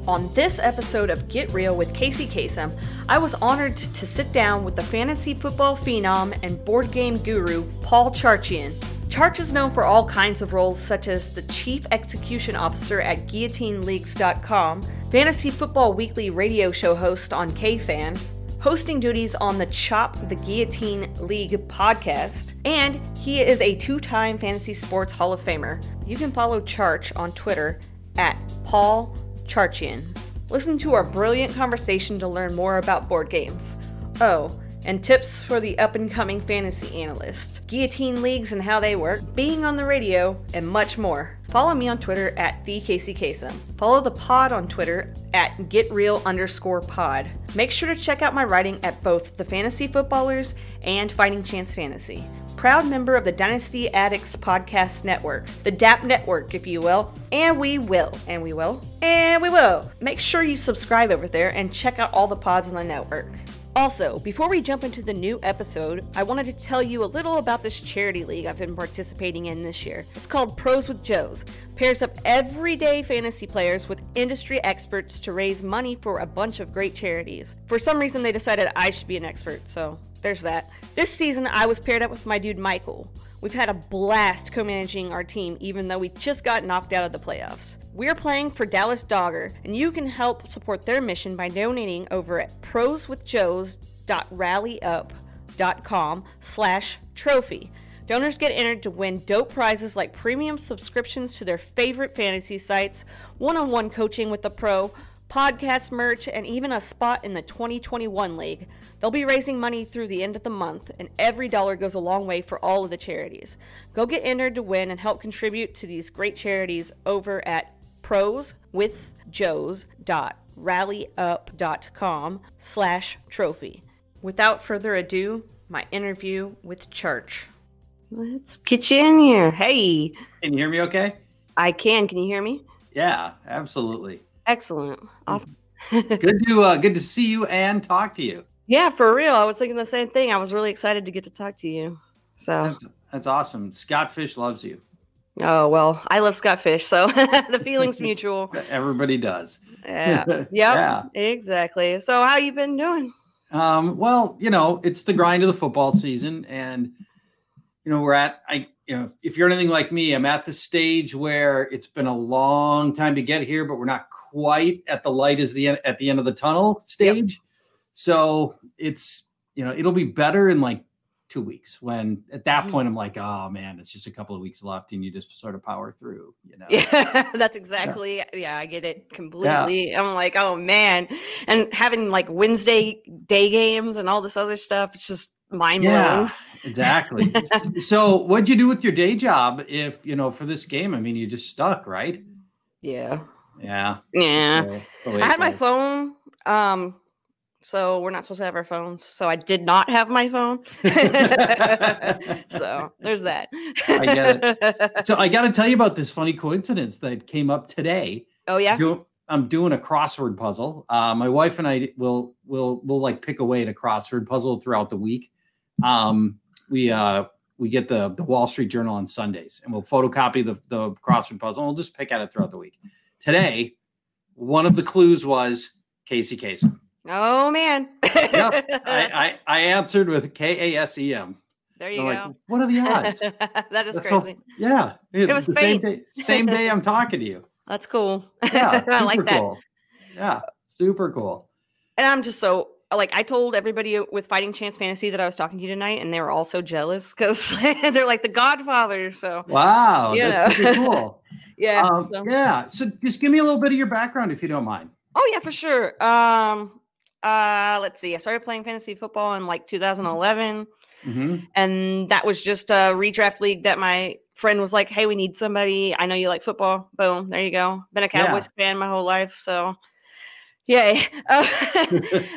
On this episode of Get Real with Casey Kasem, I was honored to sit down with the fantasy football phenom and board game guru, Paul Charchian. Charch is known for all kinds of roles such as the Chief Execution Officer at GuillotineLeagues.com, Fantasy Football Weekly radio show host on KFan, hosting duties on the Chop the Guillotine League podcast, and he is a two-time Fantasy Sports Hall of Famer. You can follow Charch on Twitter at Paul Charchian. Listen to our brilliant conversation to learn more about board games. Oh, and tips for the up-and-coming fantasy analyst, guillotine leagues and how they work, being on the radio, and much more. Follow me on Twitter at TheCaseyKasem. Follow the pod on Twitter at GetReal_pod. Make sure to check out my writing at both The Fantasy Footballers and Fighting Chance Fantasy. Proud member of the Dynasty Addicts Podcast Network, the DAP Network, if you will. And we will. Make sure you subscribe over there and check out all the pods on the network. Also, before we jump into the new episode, I wanted to tell you a little about this charity league I've been participating in this year. It's called Pros with Joes. Pairs up everyday fantasy players with industry experts to raise money for a bunch of great charities. For some reason, they decided I should be an expert, so there's that. This season, I was paired up with my dude Michael. We've had a blast co-managing our team, even though we just got knocked out of the playoffs. We're playing for Dallas Dogger, and you can help support their mission by donating over at proswithjoes.rallyup.com/trophy. Donors get entered to win dope prizes like premium subscriptions to their favorite fantasy sites, one-on-one coaching with the pro, podcast merch, and even a spot in the 2021 league. They'll be raising money through the end of the month, and every dollar goes a long way for all of the charities. Go get entered to win and help contribute to these great charities over at proswithjoes.rallyup.com/trophy. Without further ado, my interview with Charch. Let's get you in here. Hey. Can you hear me okay? I can. Can you hear me? Yeah, absolutely. Excellent. Awesome. Good to see you and talk to you. Yeah, for real. I was thinking the same thing. I was really excited to get to talk to you. So that's awesome. Scott Fish loves you. Oh, well, I love Scott Fish, so the feeling's mutual. Everybody does. Yeah. Yep. Yeah. Exactly. So how you been doing? Well, it's the grind of the football season, and if you're anything like me, I'm at the stage where it's been a long time to get here, but we're not quite at the light at the end of the tunnel stage. Yep. So it's, it'll be better in like 2 weeks, when at that point I'm like, oh man, it's just a couple of weeks left and you just sort of power through, Yeah, that's exactly. Yeah, I get it completely. Yeah. I'm like, oh man. And having like Wednesday day games and all this other stuff, it's just mind blowing. Yeah, exactly. So what'd you do with your day job if, for this game? I mean, you just stuck, right? Yeah. Yeah. Yeah. I had my phone. So we're not supposed to have our phones. So I did not have my phone. So there's that. I get it. So I got to tell you about this funny coincidence that came up today. Oh yeah. I'm doing a crossword puzzle. My wife and I will like pick away at a crossword puzzle throughout the week. We get the Wall Street Journal on Sundays, and we'll photocopy the crossword puzzle, and we'll just pick at it throughout the week. Today, one of the clues was Casey Kasem. Oh man. Yep. I answered with Kasem. There you go. Like, what are the odds? That's crazy. Yeah. It was fate. Same day I'm talking to you. That's cool. Yeah. I like that. Cool. Yeah. Super cool. And I'm just so I told everybody with Fighting Chance Fantasy that I was talking to you tonight, and they were all so jealous because they're like the Godfather. So wow, that's pretty cool. Yeah. Yeah. So just give me a little bit of your background if you don't mind. Oh yeah, for sure. Let's see. I started playing fantasy football in like 2011. Mm-hmm. And that was just a redraft league that my friend was like, hey, we need somebody. I know you like football. Boom. There you go. Been a Cowboys fan my whole life. So yay.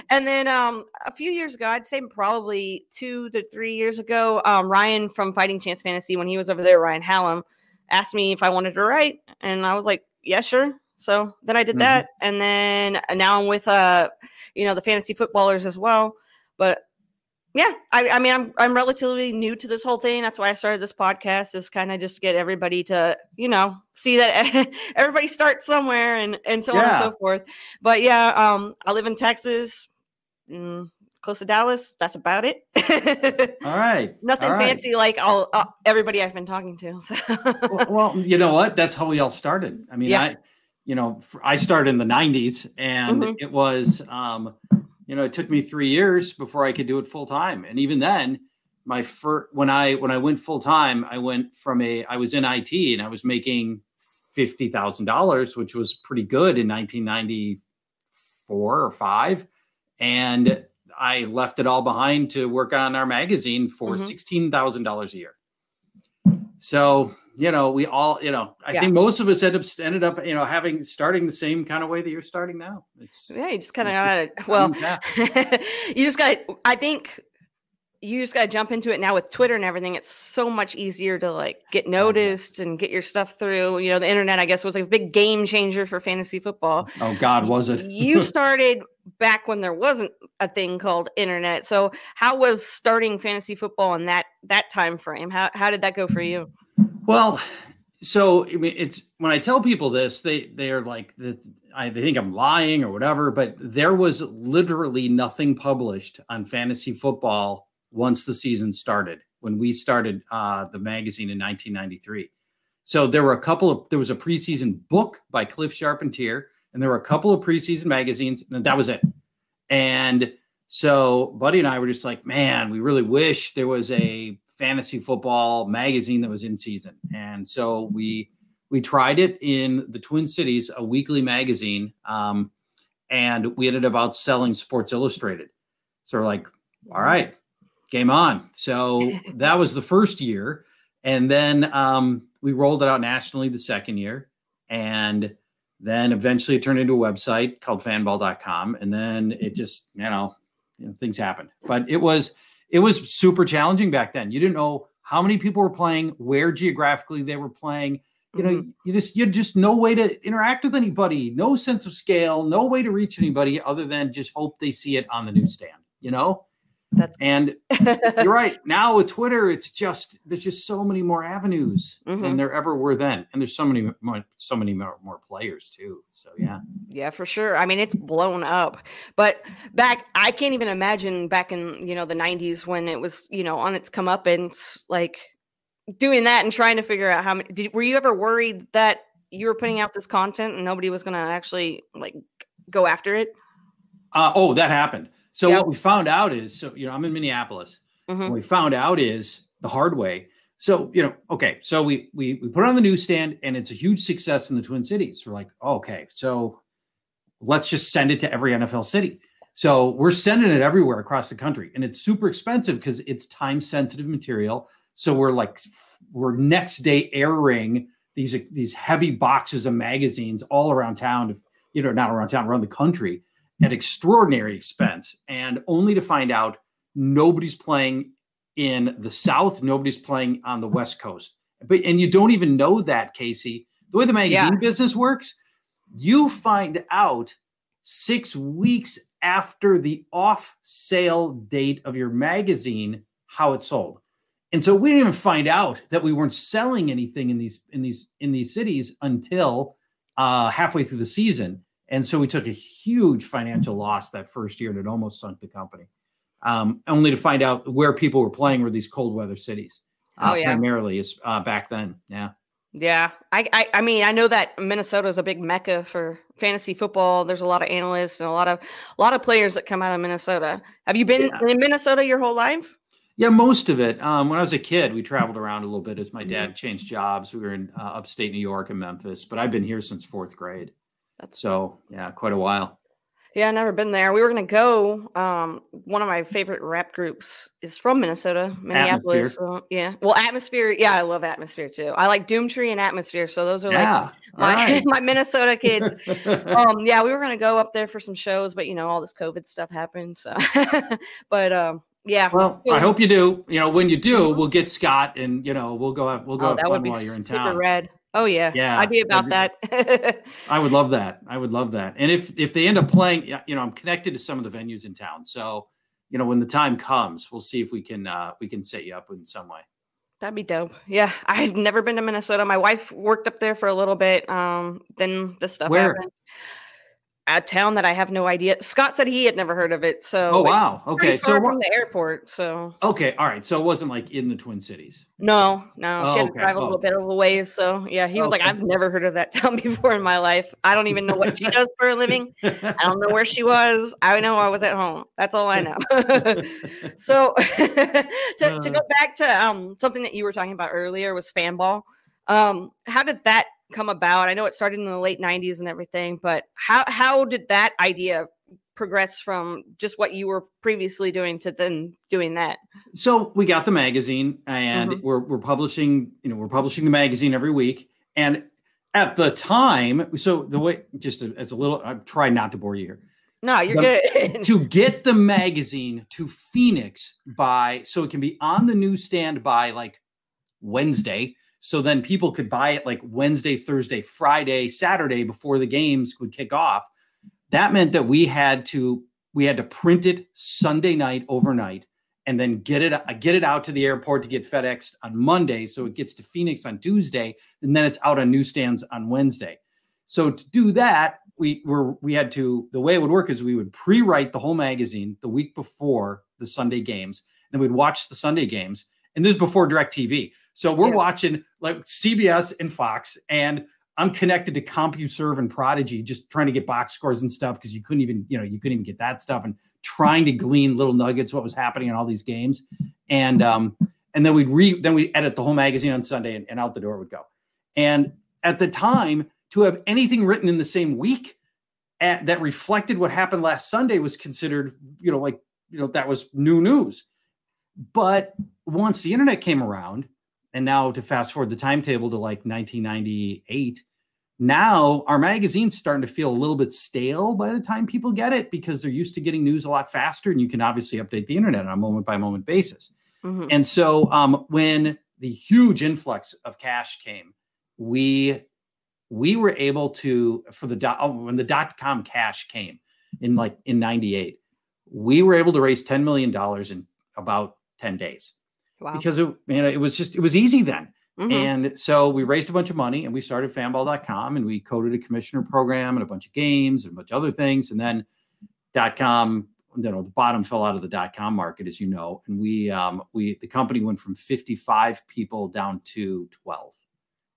And then a few years ago, I'd say probably 2 to 3 years ago, Ryan from Fighting Chance Fantasy, when he was over there, Ryan Hallam, asked me if I wanted to write. And I was like, yeah, sure. So then I did that. And then now I'm with, the fantasy footballers as well. But Yeah, I mean, I'm relatively new to this whole thing. That's why I started this podcast, is kind of just to get everybody to, see that everybody starts somewhere and so on and so forth. But yeah, I live in Texas, close to Dallas. That's about it. All right. Nothing fancy like everybody I've been talking to. So. well, you know what? That's how we all started. I mean, I started in the 90s, and it was, it took me 3 years before I could do it full time. And even then, when I went full time, I was in IT, and I was making $50,000, which was pretty good in 1994 or 5. And I left it all behind to work on our magazine for $16,000 a year. So, we all, I think most of us ended up, starting the same kind of way that you're starting now. You just kind of you just got to jump into it now with Twitter and everything. It's so much easier to like get noticed and get your stuff through. The internet, I guess, was a big game changer for fantasy football. Oh God, was it? You started back when there wasn't a thing called internet. So how was starting fantasy football in that time frame? How did that go for you? Well, so I mean, it's when I tell people this, they're like, they think I'm lying or whatever, but there was literally nothing published on fantasy football once the season started, when we started the magazine in 1993. So there was a preseason book by Cliff Charpentier, and there were a couple of preseason magazines, and that was it. And so Buddy and I were just like, man, we really wish there was a fantasy football magazine that was in season. And so we tried it in the Twin Cities, a weekly magazine, and we ended up outselling Sports Illustrated. So we're like, all right, game on. So that was the first year. And then we rolled it out nationally the second year. And then eventually it turned into a website called fanball.com. And then it just, things happened. But it was super challenging back then. You didn't know how many people were playing, where geographically they were playing. You just no way to interact with anybody, no sense of scale, no way to reach anybody other than just hope they see it on the newsstand, And you're right. Now with Twitter, there's just so many more avenues than there ever were then. And there's so many more players too. So yeah. Yeah, for sure. I mean, it's blown up, but I can't even imagine back in, the 90s when it was, on its comeuppance, like doing that and trying to figure out how many, were you ever worried that you were putting out this content and nobody was going to actually like go after it? That happened. So what we found out is, I'm in Minneapolis. What we found out is the hard way. So, so we put it on the newsstand, and it's a huge success in the Twin Cities. We're like, okay, so let's just send it to every NFL city. So we're sending it everywhere across the country, and it's super expensive because it's time sensitive material. So we're next day airing these heavy boxes of magazines all around town, not around town, around the country, at extraordinary expense, and only to find out nobody's playing in the South, nobody's playing on the West Coast. And you don't even know that, Casey. The way the magazine business works, you find out 6 weeks after the off sale date of your magazine how it sold. And so we didn't even find out that we weren't selling anything in these cities until halfway through the season. And so we took a huge financial loss that first year, and it almost sunk the company. Only to find out where people were playing were these cold weather cities. Primarily is back then. Yeah. Yeah. I mean, I know that Minnesota is a big mecca for fantasy football. There's a lot of analysts and a lot of players that come out of Minnesota. Have you been in Minnesota your whole life? Yeah, most of it. When I was a kid, we traveled around a little bit as my dad changed jobs. We were in upstate New York and Memphis, but I've been here since 4th grade. Quite a while. Yeah, I've never been there. We were going to go. One of my favorite rap groups is from Minnesota, Minneapolis. So, yeah. Well, Atmosphere. Yeah, I love Atmosphere too. I like Doomtree and Atmosphere. So those are my Minnesota kids. We were going to go up there for some shows, but all this COVID stuff happened. So, but yeah. Well, I hope you do. When you do, we'll get Scott, and we'll go have fun while you're in town. Red. Oh yeah. I'd be about that. I would love that. And if they end up playing, I'm connected to some of the venues in town. So when the time comes, we'll see if we can set you up in some way. That'd be dope. Yeah. I've never been to Minnesota. My wife worked up there for a little bit. Then this stuff happened. A town that I have no idea. Scott said he had never heard of it. So, oh wow, okay, so from the airport. So, okay, all right. So it wasn't like in the Twin Cities. No, she had to drive a little bit of a ways. So yeah, he was like, I've never heard of that town before in my life. I don't even know what she does for a living. I don't know where she was. I know I was at home. That's all I know. So to go back to something that you were talking about earlier was Fanball. How did that come about? I know it started in the late 90s and everything, but how did that idea progress from just what you were previously doing to then doing that? So we got the magazine, and we're publishing the magazine every week. And at the time, so the way, just as a little, I try not to bore you here. No, you're good. To get the magazine to Phoenix so it can be on the newsstand by like Wednesday. So then people could buy it like Wednesday, Thursday, Friday, Saturday before the games would kick off. That meant that we had to print it Sunday night overnight, and then get it out to the airport to get FedExed on Monday, so it gets to Phoenix on Tuesday, and then it's out on newsstands on Wednesday. So to do that, the way it would work is we would pre-write the whole magazine the week before the Sunday games, and then we'd watch the Sunday games, and this is before DirecTV. So we're watching like CBS and Fox, and I'm connected to CompuServe and Prodigy, just trying to get box scores and stuff, because you couldn't even get that stuff, and trying to glean little nuggets what was happening in all these games. And then we'd edit the whole magazine on Sunday, and out the door it would go. And at the time, to have anything written in the same week that reflected what happened last Sunday was considered, that was new news. But once the internet came around, and now to fast forward the timetable to like 1998, now our magazine's starting to feel a little bit stale by the time people get it, because they're used to getting news a lot faster, and you can obviously update the internet on a moment by moment basis. And so when the huge influx of cash came, we were able to, when the .com cash came in 98, we were able to raise $10 million in about 10 days. Wow. Because it was easy then. And so we raised a bunch of money, and we started fanball.com, and we coded a commissioner program and a bunch of games and a bunch of other things. And then .com, the bottom fell out of the .com market, as you know. And the company went from 55 people down to 12.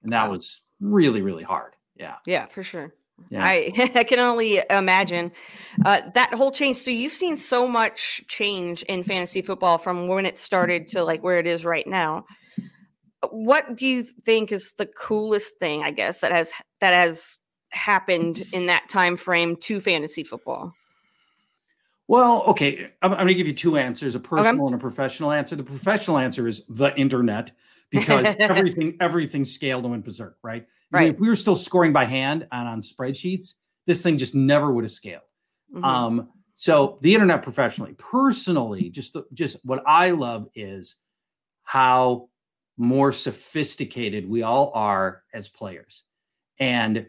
And that was really, really hard. Yeah. Yeah, for sure. Yeah. I can only imagine that whole change. So you've seen so much change in fantasy football from when it started to like where it is right now. What do you think is the coolest thing, I guess, that has happened in that time frame to fantasy football? Well, okay, I'm going to give you two answers, a personal and a professional answer. The professional answer is the internet, because everything scaled and went berserk, right? Right. If we were still scoring by hand and on spreadsheets, this thing just never would have scaled. So the internet professionally, personally, just what I love is how more sophisticated we all are as players. And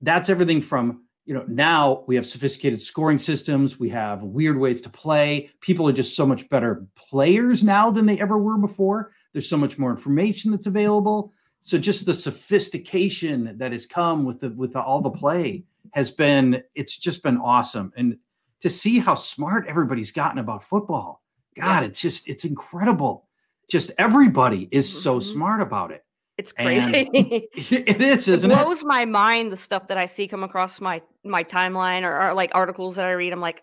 that's everything from, now we have sophisticated scoring systems. We have weird ways to play. People are just so much better players now than they ever were before. There's so much more information that's available. So just the sophistication that has come with all the play it's just been awesome. And to see how smart everybody's gotten about football, God, it's incredible. Just everybody is so smart about it. It's crazy. It is, isn't it? It blows my mind, the stuff that I see come across my timeline or like articles that I read. I'm like,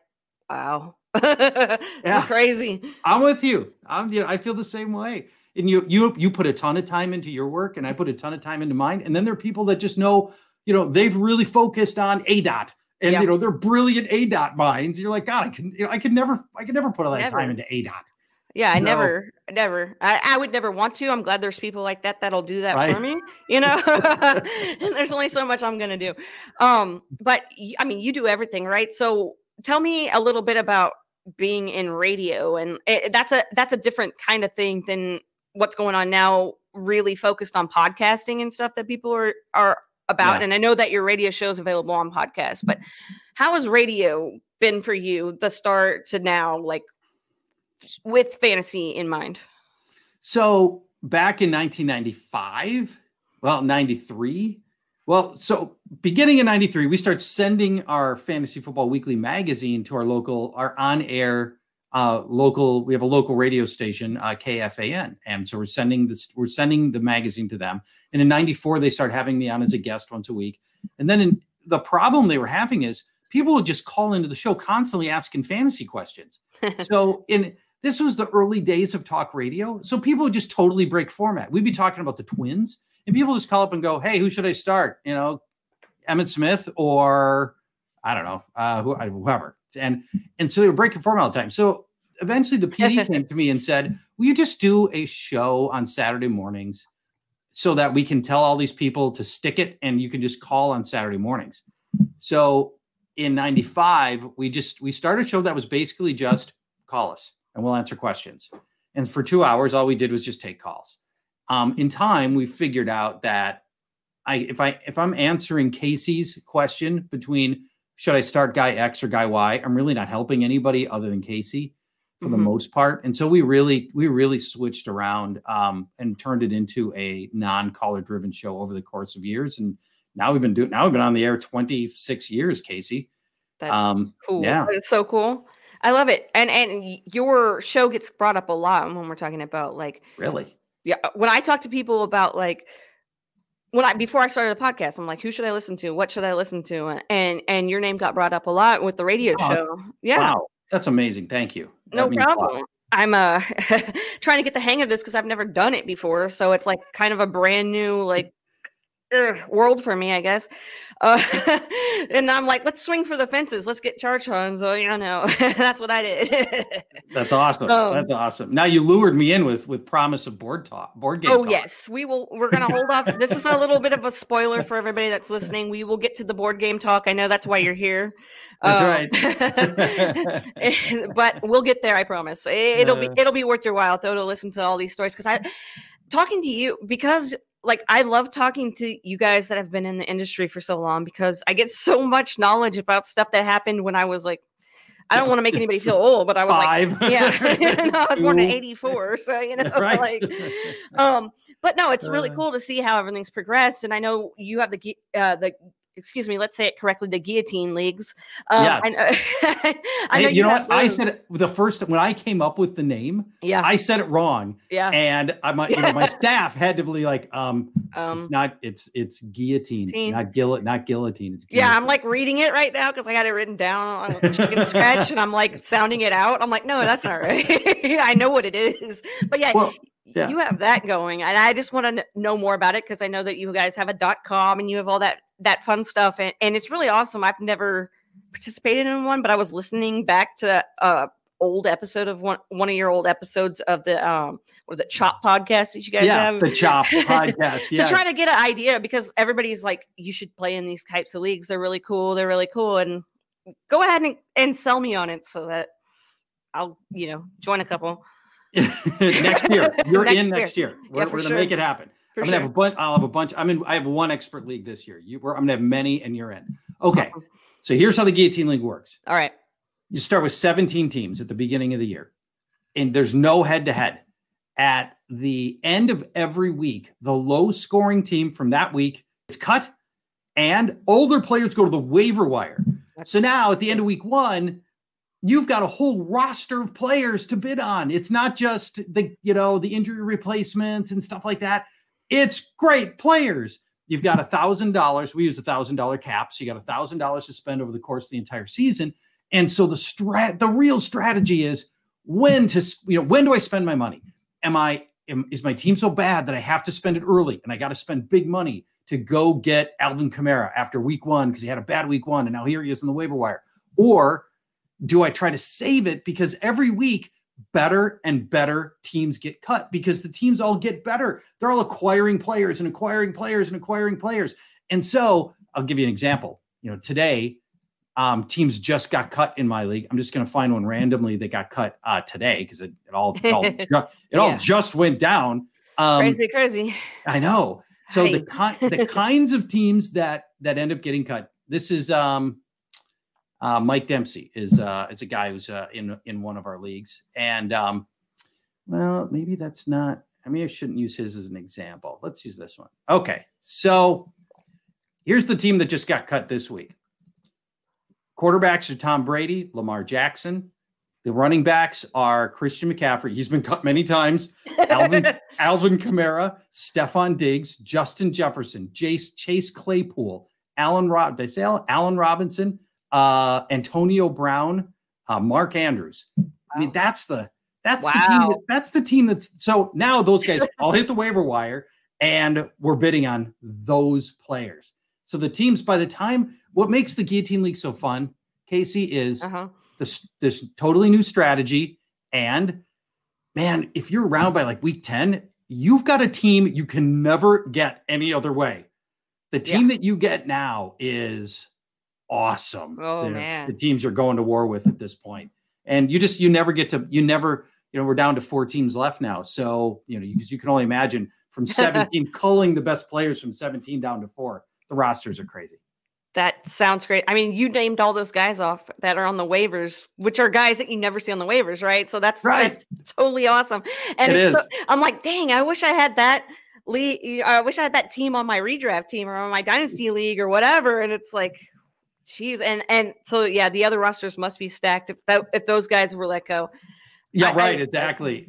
wow. It's crazy. I'm with you. I feel the same way. And you put a ton of time into your work, and I put a ton of time into mine. And then there are people that just know, they've really focused on ADOT, and they're brilliant ADOT minds. You're like, God, I could never put all that time into ADOT. Yeah, I never. I would never want to. I'm glad there's people like that'll do that for me, and there's only so much I'm going to do. But I mean, you do everything, right? So tell me a little bit about being in radio, and that's a different kind of thing than what's going on now, really focused on podcasting and stuff that people are about. Yeah. And I know that your radio show is available on podcast, but how has radio been for you, the start to now? Like, with fantasy in mind? So back in 1995, 93. Well, so beginning in 93, we start sending our Fantasy Football Weekly magazine to our on-air local. We have a local radio station, KFAN, and so we're sending the magazine to them. And in 94, they start having me on as a guest once a week. And then the problem they were having is people would just call into the show constantly asking fantasy questions. So this was the early days of talk radio. So people would just totally break format. We'd be talking about the Twins, and people just call up and go, "Hey, who should I start? Emmitt Smith or I don't know, whoever." And so they were breaking format all the time. So eventually the PD came to me and said, "Will you just do a show on Saturday mornings so that we can tell all these people to stick it and you can just call on Saturday mornings?" So in 95, we started a show that was basically just call us and we'll answer questions. And for 2 hours, all we did was just take calls. In time, we figured out that if I'm answering Casey's question between should I start guy X or guy Y, I'm really not helping anybody other than Casey for the most part. And so we really switched around and turned it into a non-caller driven show over the course of years. And now we've been on the air 26 years, Casey. That's cool. Yeah. It's so cool. I love it. And your show gets brought up a lot when we're talking about really. Yeah. When I talk to people about before I started the podcast, I'm like, who should I listen to? What should I listen to? And your name got brought up a lot with the radio show. Yeah. Wow. That's amazing. Thank you. No problem. I'm trying to get the hang of this because I've never done it before. So it's like kind of a brand new world for me, I guess. And I'm like, let's swing for the fences. Let's get Charchian. So, that's what I did. That's awesome. That's awesome. Now you lured me in with promise of board game talk. Yes, we're going to hold off. This is a little bit of a spoiler for everybody that's listening. We will get to the board game talk. I know that's why you're here. That's right. But we'll get there. I promise. It'll be worth your while though to listen to all these stories because talking to you because I love talking to you guys that have been in the industry for so long because I get so much knowledge about stuff that happened when I was I don't want to make anybody feel old, but I was 5. I was born in 84. So, right. But no, it's really cool to see how everything's progressed. And I know you have excuse me, let's say it correctly, the guillotine leagues. Yes. I know you know what? I said it when I came up with the name, I said it wrong. Yeah. And my staff had to be it's guillotine, not guillotine. It's guillotine. Yeah. I'm reading it right now because I got it written down on chicken scratch and I'm sounding it out. I'm like, no, that's not right. I know what it is. But you have that going. And I just want to know more about it because I know that you guys have a .com and you have all that fun stuff. And it's really awesome. I've never participated in one, but I was listening back to old episode of one of your old episodes of the Chop podcast that you guys have. The Chop podcast. To try to get an idea because everybody's like, you should play in these types of leagues. They're really cool. And go ahead and sell me on it so that I'll, join a couple. Next year. You're next year. We're going to make it happen. For I'm going to have a bunch. I'll have a bunch. I have one expert league this year. I'm going to have many and you're in. Okay. Awesome. So here's how the guillotine league works. All right. You start with 17 teams at the beginning of the year and there's no head to head. At the end of every week, the low scoring team from that week is cut and older players go to the waiver wire. So now at the end of week 1, you've got a whole roster of players to bid on. It's not just the injury replacements and stuff like that. It's great players. You've got $1,000. We use $1,000 cap. So you got $1,000 to spend over the course of the entire season. And so the real strategy is when do I spend my money? Is my team so bad that I have to spend it early and I got to spend big money to go get Alvin Kamara after week 1 because he had a bad week 1 and now here he is on the waiver wire? Or do I try to save it because every week better and better teams get cut because the teams all get better. They're all acquiring players and acquiring players and acquiring players. And so I'll give you an example. Today, teams just got cut in my league. I'm just going to find one randomly that got cut today because it all just went down. Crazy. I know. So the kinds of teams that end up getting cut. This is Mike Dempsey is a guy who's in one of our leagues. And well, maybe that's not. I mean, I shouldn't use his as an example. Let's use this one. Okay, so here's the team that just got cut this week. Quarterbacks are Tom Brady, Lamar Jackson. The running backs are Christian McCaffrey. He's been cut many times. Alvin Kamara, Stephon Diggs, Justin Jefferson, Chase Claypool, Allen Robinson, Antonio Brown, Mark Andrews. I mean, that's the team that's so now those guys all hit the waiver wire and we're bidding on those players. So the teams, by the time, what makes the Guillotine League so fun, Casey, is this totally new strategy. And man, if you're around by like week 10, you've got a team you can never get any other way. The team that you get now is awesome. Oh, man. The teams you're going to war with at this point. And you never, we're down to 4 teams left now. So, you can only imagine from 17, culling the best players from 17 down to 4. The rosters are crazy. That sounds great. I mean, you named all those guys off that are on the waivers, which are guys that you never see on the waivers, right? So that's totally awesome. And I'm like, dang, I wish I had that league. I wish I had that team on my redraft team or on my dynasty league or whatever. And it's like, geez. And so, yeah, the other rosters must be stacked if those guys were let go. Yeah, right. Exactly.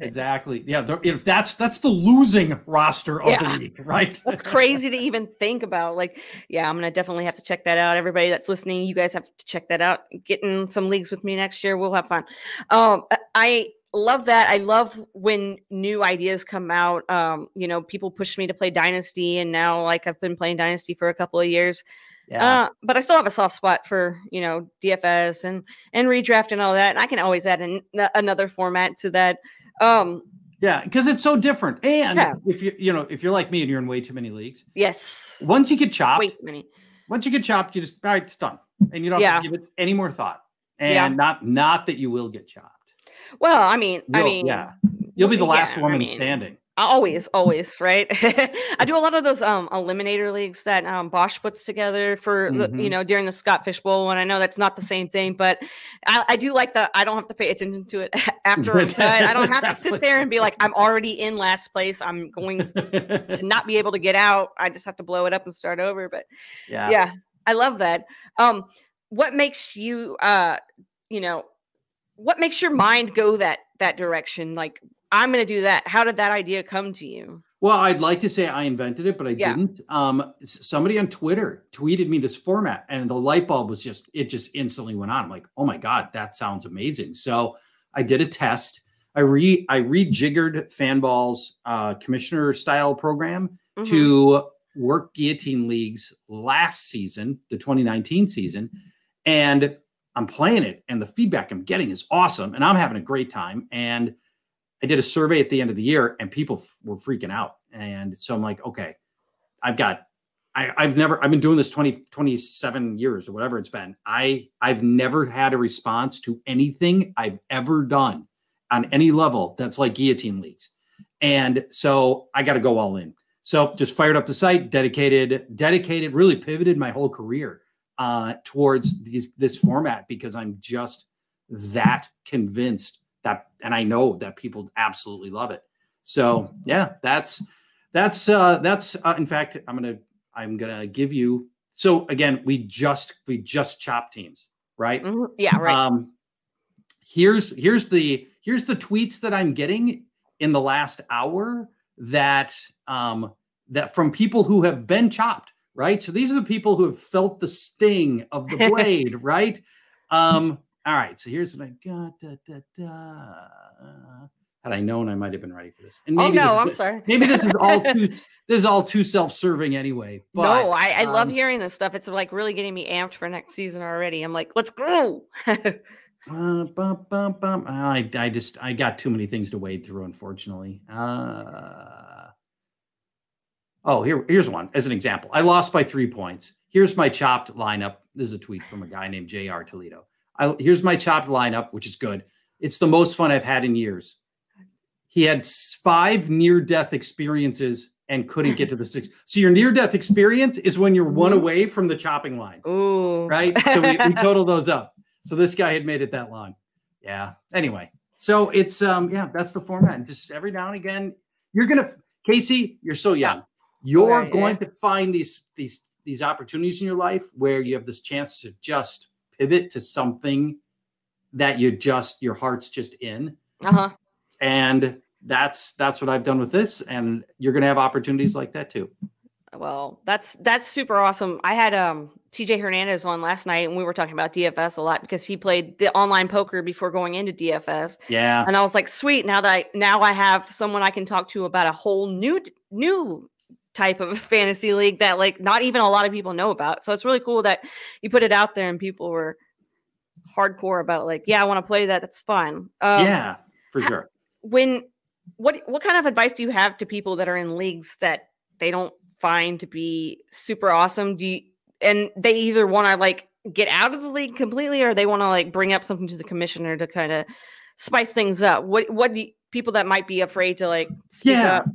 Yeah. If that's the losing roster of the league, right? That's crazy to even think about. Like, yeah, I'm going to definitely have to check that out. Everybody that's listening, you guys have to check that out. Get in some leagues with me next year. We'll have fun. I love that. I love when new ideas come out. People push me to play Dynasty, and now like I've been playing Dynasty for a couple of years. Yeah. But I still have a soft spot for, DFS and redraft and all that. And I can always add another format to that. Yeah, because it's so different. And if you're like me and you're in way too many leagues. Yes. Once you get chopped, way too many. Once you get chopped, you just, all right, it's done. And you don't have to give it any more thought. And not that you will get chopped. Well, I mean, you'll be the last woman standing. Always, right? I do a lot of those eliminator leagues that Bosch puts together for during the Scott Fish Bowl, and I know that's not the same thing, but I do like I don't have to pay attention to it after I'm done. I don't have to sit there and be like, I'm already in last place. I'm going to not be able to get out. I just have to blow it up and start over. But yeah, I love that. What makes you what makes your mind go that direction? Like, I'm going to do that. How did that idea come to you? Well, I'd like to say I invented it, but I didn't. Somebody on Twitter tweeted me this format, and the light bulb was just instantly went on. I'm like, oh my God, that sounds amazing. So I did a test. I rejiggered Fanball's commissioner style program to work guillotine leagues last season, the 2019 season. And I'm playing it, and the feedback I'm getting is awesome. And I'm having a great time. And I did a survey at the end of the year, and people were freaking out. And so I'm like, okay, I've been doing this 27 years or whatever it's been. I've never had a response to anything I've ever done on any level that's like guillotine leagues. And so I got to go all in. So just fired up the site, dedicated, really pivoted my whole career towards this format, because I'm just that convinced that, and I know that people absolutely love it. So yeah, that's in fact, I'm gonna give you. So again, we just chopped teams, right? Yeah, right. Here's the tweets that I'm getting in the last hour that from people who have been chopped, right? So these are the people who have felt the sting of the blade, right? All right, so here's what I got. Had I known, I might have been ready for this. And maybe I'm sorry. Maybe this is all too self-serving anyway. But, no, I love hearing this stuff. It's like really getting me amped for next season already. I'm like, let's go. I got too many things to wade through, unfortunately. Here's one as an example. I lost by 3 points. Here's my chopped lineup. This is a tweet from a guy named JR Toledo. Here's my chopped lineup, which is good. It's the most fun I've had in years. He had 5 near-death experiences and couldn't get to the 6. So your near-death experience is when you're 1 away from the chopping line. Ooh. Right? So we total those up. So this guy had made it that long. Yeah. Anyway, so it's yeah, that's the format. And just every now and again, you're gonna, Casey, you're so young. You're going to find these opportunities in your life where you have this chance to just pivot to something that your heart's just in. And that's what I've done with this. And you're gonna have opportunities like that too. Well, that's super awesome. I had TJ Hernandez on last night, and we were talking about DFS a lot because he played the online poker before going into DFS. Yeah. And I was like, sweet, now I have someone I can talk to about a whole new type of fantasy league that like not even a lot of people know about. So it's really cool that you put it out there and people were hardcore about like, yeah, I want to play that. That's fun. Yeah, for sure. What kind of advice do you have to people that are in leagues that they don't find to be super awesome? And they either want to like get out of the league completely, or they want to like bring up something to the commissioner to kind of spice things up? What do people that might be afraid to like speak up?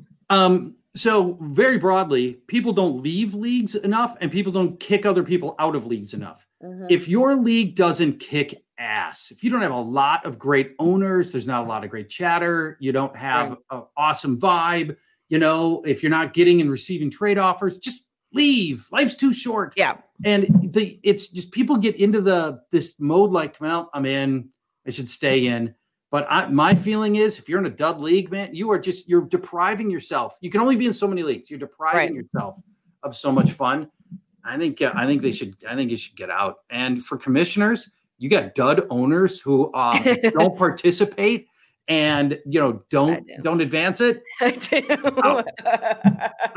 So very broadly, people don't leave leagues enough, and people don't kick other people out of leagues enough. If your league doesn't kick ass, if you don't have a lot of great owners, there's not a lot of great chatter, you don't have an awesome vibe, you know, if you're not getting and receiving trade offers, just leave. Life's too short. Yeah. And it's just people get into this mode like, well, I'm in, I should stay in. But my feeling is if you're in a dud league, man, you're depriving yourself. You can only be in so many leagues. You're depriving yourself of so much fun. I think you should get out. And for commissioners, you got dud owners who don't participate and don't advance it. I do.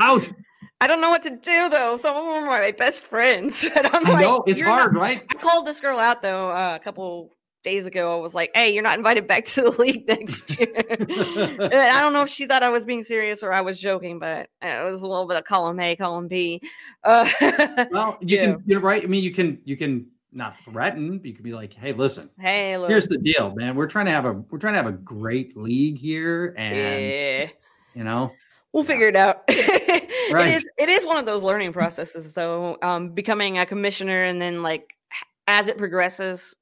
Out. I don't know what to do though. Some of them are my best friends. But I know it's hard, right? I called this girl out though a couple days ago. I was like, "Hey, you're not invited back to the league next year." And I don't know if she thought I was being serious or I was joking, but it was a little bit of column A, column B. Well, you're right. I mean, you can not threaten. You could be like, "Hey, listen. Hey, look, here's the deal, man. We're trying to have a great league here, and we'll figure it out." It is one of those learning processes, though. Becoming a commissioner, and then like as it progresses,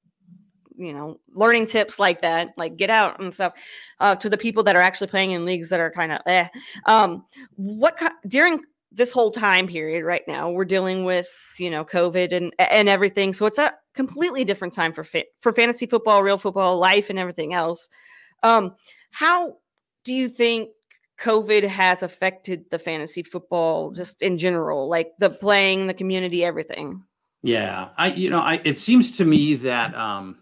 learning tips like that, like get out and stuff, to the people that are actually playing in leagues that are kind of during this whole time period right now, we're dealing with, COVID and everything. So it's a completely different time for fantasy football, real football, life, and everything else. How do you think COVID has affected the fantasy football just in general, like the playing, the community, everything? Yeah. It seems to me that,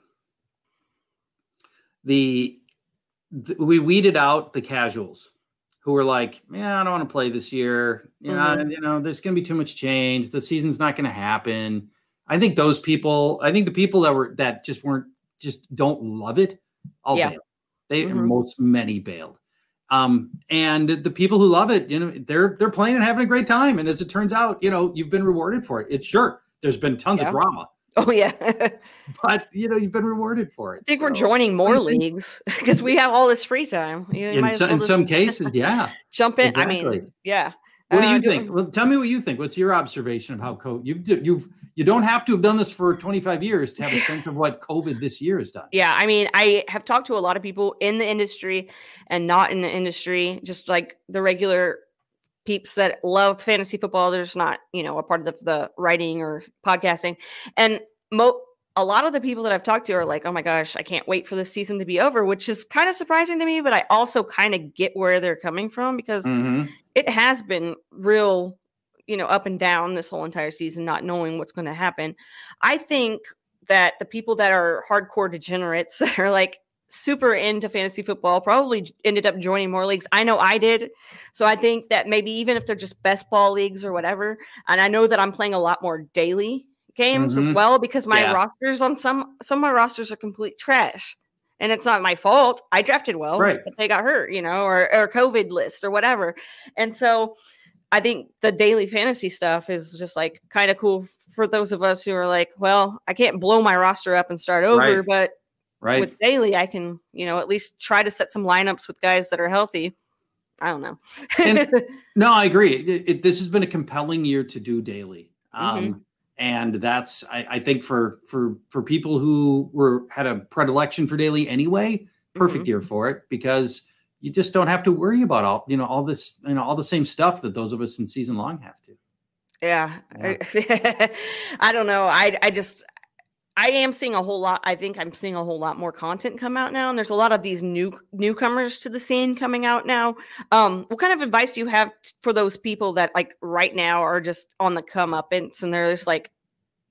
we weeded out the casuals who were like, yeah, I don't want to play this year. There's going to be too much change. The season's not going to happen. I think the people that just don't love it, all bailed. Many bailed. And the people who love it, they're playing and having a great time. And as it turns out, you've been rewarded for it. There's been tons of drama. Oh yeah. But you've been rewarded for it. I think we're joining more leagues because we have all this free time. In some cases, yeah. Jump in. Exactly. I mean, yeah. What do you think? Well, tell me what you think. What's your observation of how COVID? You don't have to have done this for 25 years to have a sense of what COVID this year has done. Yeah, I mean, I have talked to a lot of people in the industry and not in the industry, just like the regular peeps that love fantasy football. There's not, a part of the writing or podcasting. And a lot of the people that I've talked to are like, oh my gosh, I can't wait for this season to be over, which is kind of surprising to me, but I also kind of get where they're coming from because it has been real, up and down this whole entire season, not knowing what's going to happen. I think that the people that are hardcore degenerates that are like super into fantasy football probably ended up joining more leagues. I know I did. So I think that maybe even if they're just best ball leagues or whatever, and I know that I'm playing a lot more daily games as well because my rosters on some of my rosters are complete trash. And it's not my fault. I drafted well, but they got hurt, or COVID list or whatever. And so I think the daily fantasy stuff is just like kind of cool for those of us who are like, well, I can't blow my roster up and start over, but with daily, I can, at least try to set some lineups with guys that are healthy. I don't know. No, I agree. This has been a compelling year to do daily. And that's, I think for people who had a predilection for daily anyway, perfect year for it, because you just don't have to worry about all this, all the same stuff that those of us in season long have to. Yeah. I don't know. I am seeing a whole lot. I think I'm seeing a whole lot more content come out now. And there's a lot of these newcomers to the scene coming out now. What kind of advice do you have for those people that like right now are just on the come up and they're just like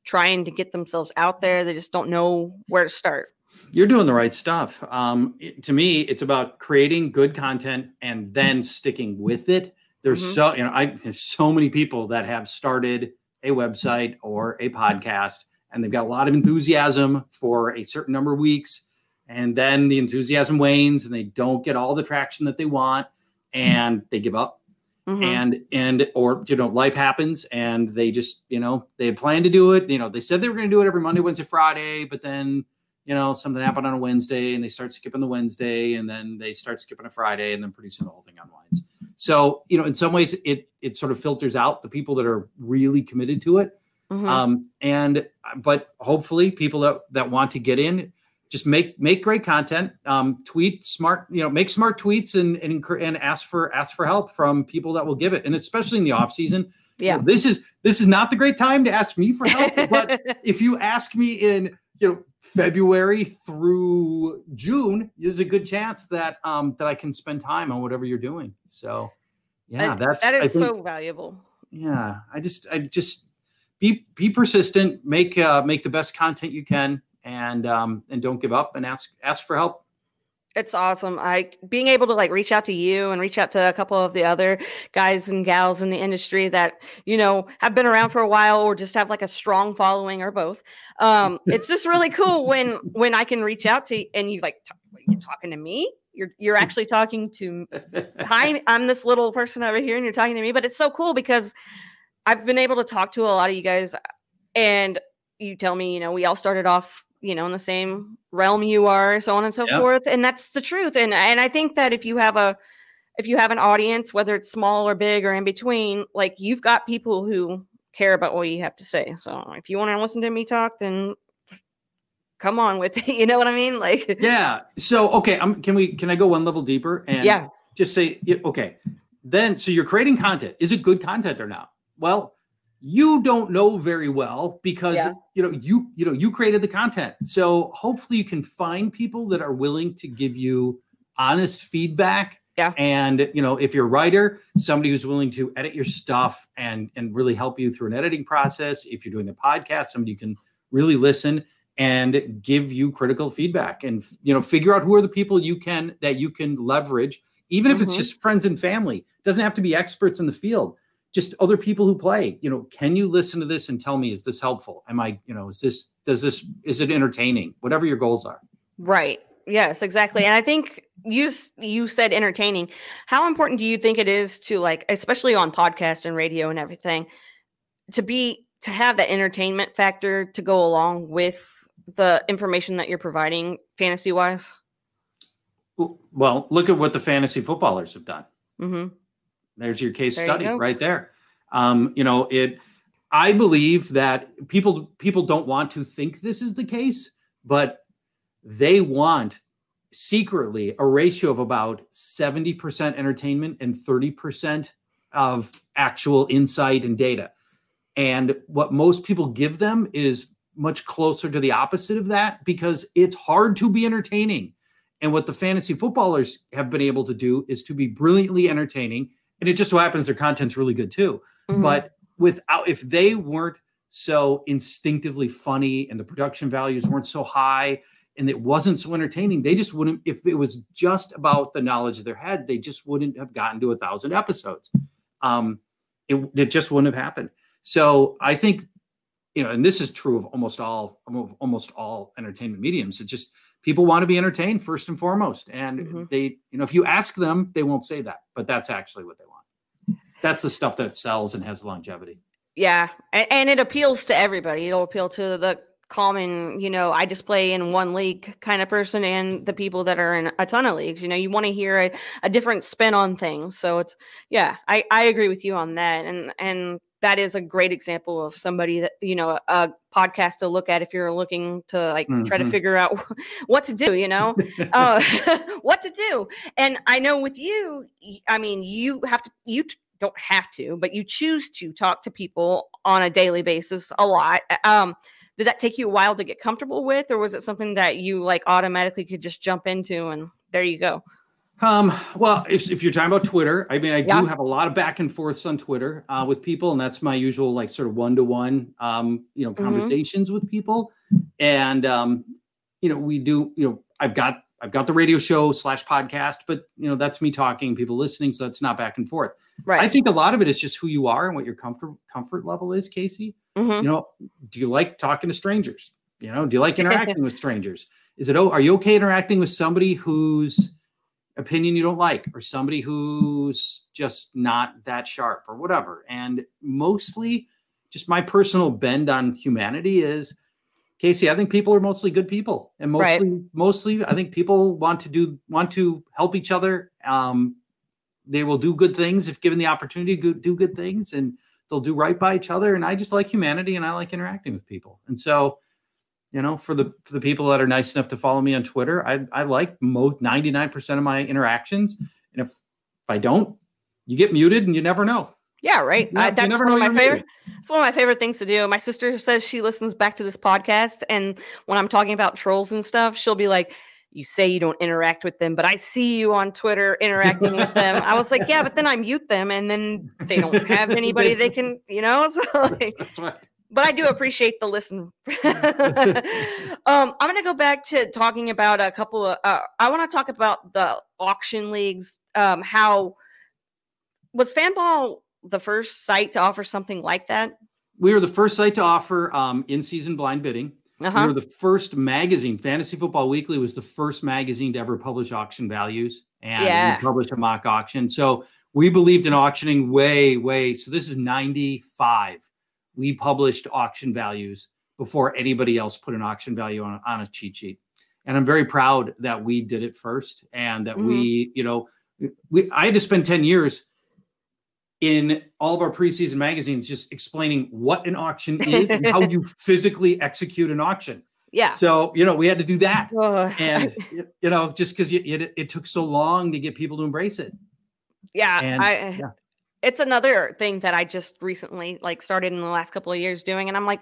trying to get themselves out there? They just don't know where to start. You're doing the right stuff. To me, it's about creating good content and then sticking with it. There's there's so many people that have started a website or a podcast, and they've got a lot of enthusiasm for a certain number of weeks, and then the enthusiasm wanes and they don't get all the traction that they want, and they give up. Or life happens and they just, they had planned to do it. They said they were going to do it every Monday, Wednesday, Friday, but then, something happened on a Wednesday and they start skipping the Wednesday, and then they start skipping a Friday, and then pretty soon the whole thing unwinds. So, in some ways it sort of filters out the people that are really committed to it. But hopefully people that want to get in, just make great content, tweet smart, make smart tweets and ask for help from people that will give it. And especially in the off season. Yeah. This is not the great time to ask me for help, but if you ask me in, February through June, there's a good chance that I can spend time on whatever you're doing. So yeah, that is so valuable. Yeah. I just be persistent, make the best content you can, and don't give up, and ask for help. It's awesome. Being able to like reach out to you and reach out to a couple of the other guys and gals in the industry that, have been around for a while or just have like a strong following or both. It's just really cool when I can reach out to you and you like, you're talking to me. You're actually talking to, hi, I'm this little person over here and you're talking to me, but it's so cool because I've been able to talk to a lot of you guys, and you tell me, we all started off, in the same realm you are, so on and so forth. And that's the truth. And I think that if you have an audience, whether it's small or big or in between, like you've got people who care about what you have to say. So if you want to listen to me talk, then come on with it. You know what I mean? Like, yeah. So, okay. Can I go one level deeper and just say, okay, then, so you're creating content. Is it good content or not? Well, you don't know very well because you created the content. So hopefully you can find people that are willing to give you honest feedback. Yeah. And if you're a writer, somebody who's willing to edit your stuff and really help you through an editing process. If you're doing a podcast, somebody who can really listen and give you critical feedback, and figure out who are the people that you can leverage, even if it's just friends and family. It doesn't have to be experts in the field. Just other people who play, can you listen to this and tell me, is this helpful? Am I, is it entertaining? Whatever your goals are. Right. Yes, exactly. And I think you said entertaining. How important do you think it is to, like, especially on podcast and radio and everything, to have that entertainment factor to go along with the information that you're providing fantasy wise? Well, look at what the fantasy footballers have done. Mm-hmm. There's your case study right there. I believe that people don't want to think this is the case, but they want secretly a ratio of about 70% entertainment and 30% of actual insight and data. And what most people give them is much closer to the opposite of that, because it's hard to be entertaining. And what the fantasy footballers have been able to do is to be brilliantly entertaining. And it just so happens their content's really good too. Mm-hmm. But if they weren't so instinctively funny and the production values weren't so high and it wasn't so entertaining, they just wouldn't, if it was just about the knowledge of their head, they just wouldn't have gotten to 1,000 episodes. It just wouldn't have happened. So I think, and this is true of almost all entertainment mediums. It's just, people want to be entertained first and foremost. And they, if you ask them, they won't say that, but that's actually what they want. That's the stuff that sells and has longevity. Yeah. And it appeals to everybody. It'll appeal to the common, I just play in one league kind of person, and the people that are in a ton of leagues. You want to hear a different spin on things. So it's, I agree with you on that. And that is a great example of somebody that, you know, a podcast to look at if you're looking to like try to figure out what to do, you know, what to do. And I know with you, I mean, you don't have to, but you choose to talk to people on a daily basis a lot. Did that take you a while to get comfortable with, or was it something that you like automatically could just jump into and there you go? Well, if you're talking about Twitter, I mean, I do have a lot of back and forths on Twitter with people, and that's my usual like sort of one-to-one, conversations with people. And, we do, I've got the radio show / podcast, but that's me talking, people listening. So that's not back and forth. Right. I think a lot of it is just who you are and what your comfort level is, Casey. Do you like talking to strangers? Do you like interacting with strangers? Are you okay interacting with somebody whose opinion you don't like, or somebody who's just not that sharp or whatever? And mostly just my personal bend on humanity is, Casey, I think people are mostly good people, and mostly I think people want to help each other. They will do good things if given the opportunity to do good things, and they'll do right by each other. And I just like humanity, and I like interacting with people. And so, for the people that are nice enough to follow me on Twitter, I like 99% of my interactions. And if I don't, you get muted and you never know. Yeah, right. That's one of my favorite. It's one of my favorite things to do. My sister says she listens back to this podcast, and when I'm talking about trolls and stuff, she'll be like, "You say you don't interact with them, but I see you on Twitter interacting with them." I was like, "Yeah, but then I mute them, and then they don't have anybody they can, So That's right. But I do appreciate the listen. I'm going to go back to talking about a couple of. I want to talk about the auction leagues. How was Fanball the first site to offer something like that? We were the first site to offer in-season blind bidding. We were the first magazine. Fantasy Football Weekly was the first magazine to ever publish auction values, and we published a mock auction. So we believed in auctioning way. So this is 95. We published auction values before anybody else put an auction value on a cheat sheet. And I'm very proud that we did it first, and that I had to spend 10 years in all of our preseason magazines just explaining what an auction is and how you physically execute an auction. Yeah. So, we had to do that. And, just because it took so long to get people to embrace it. Yeah. It's another thing that I just recently started in the last couple of years doing. And I'm like,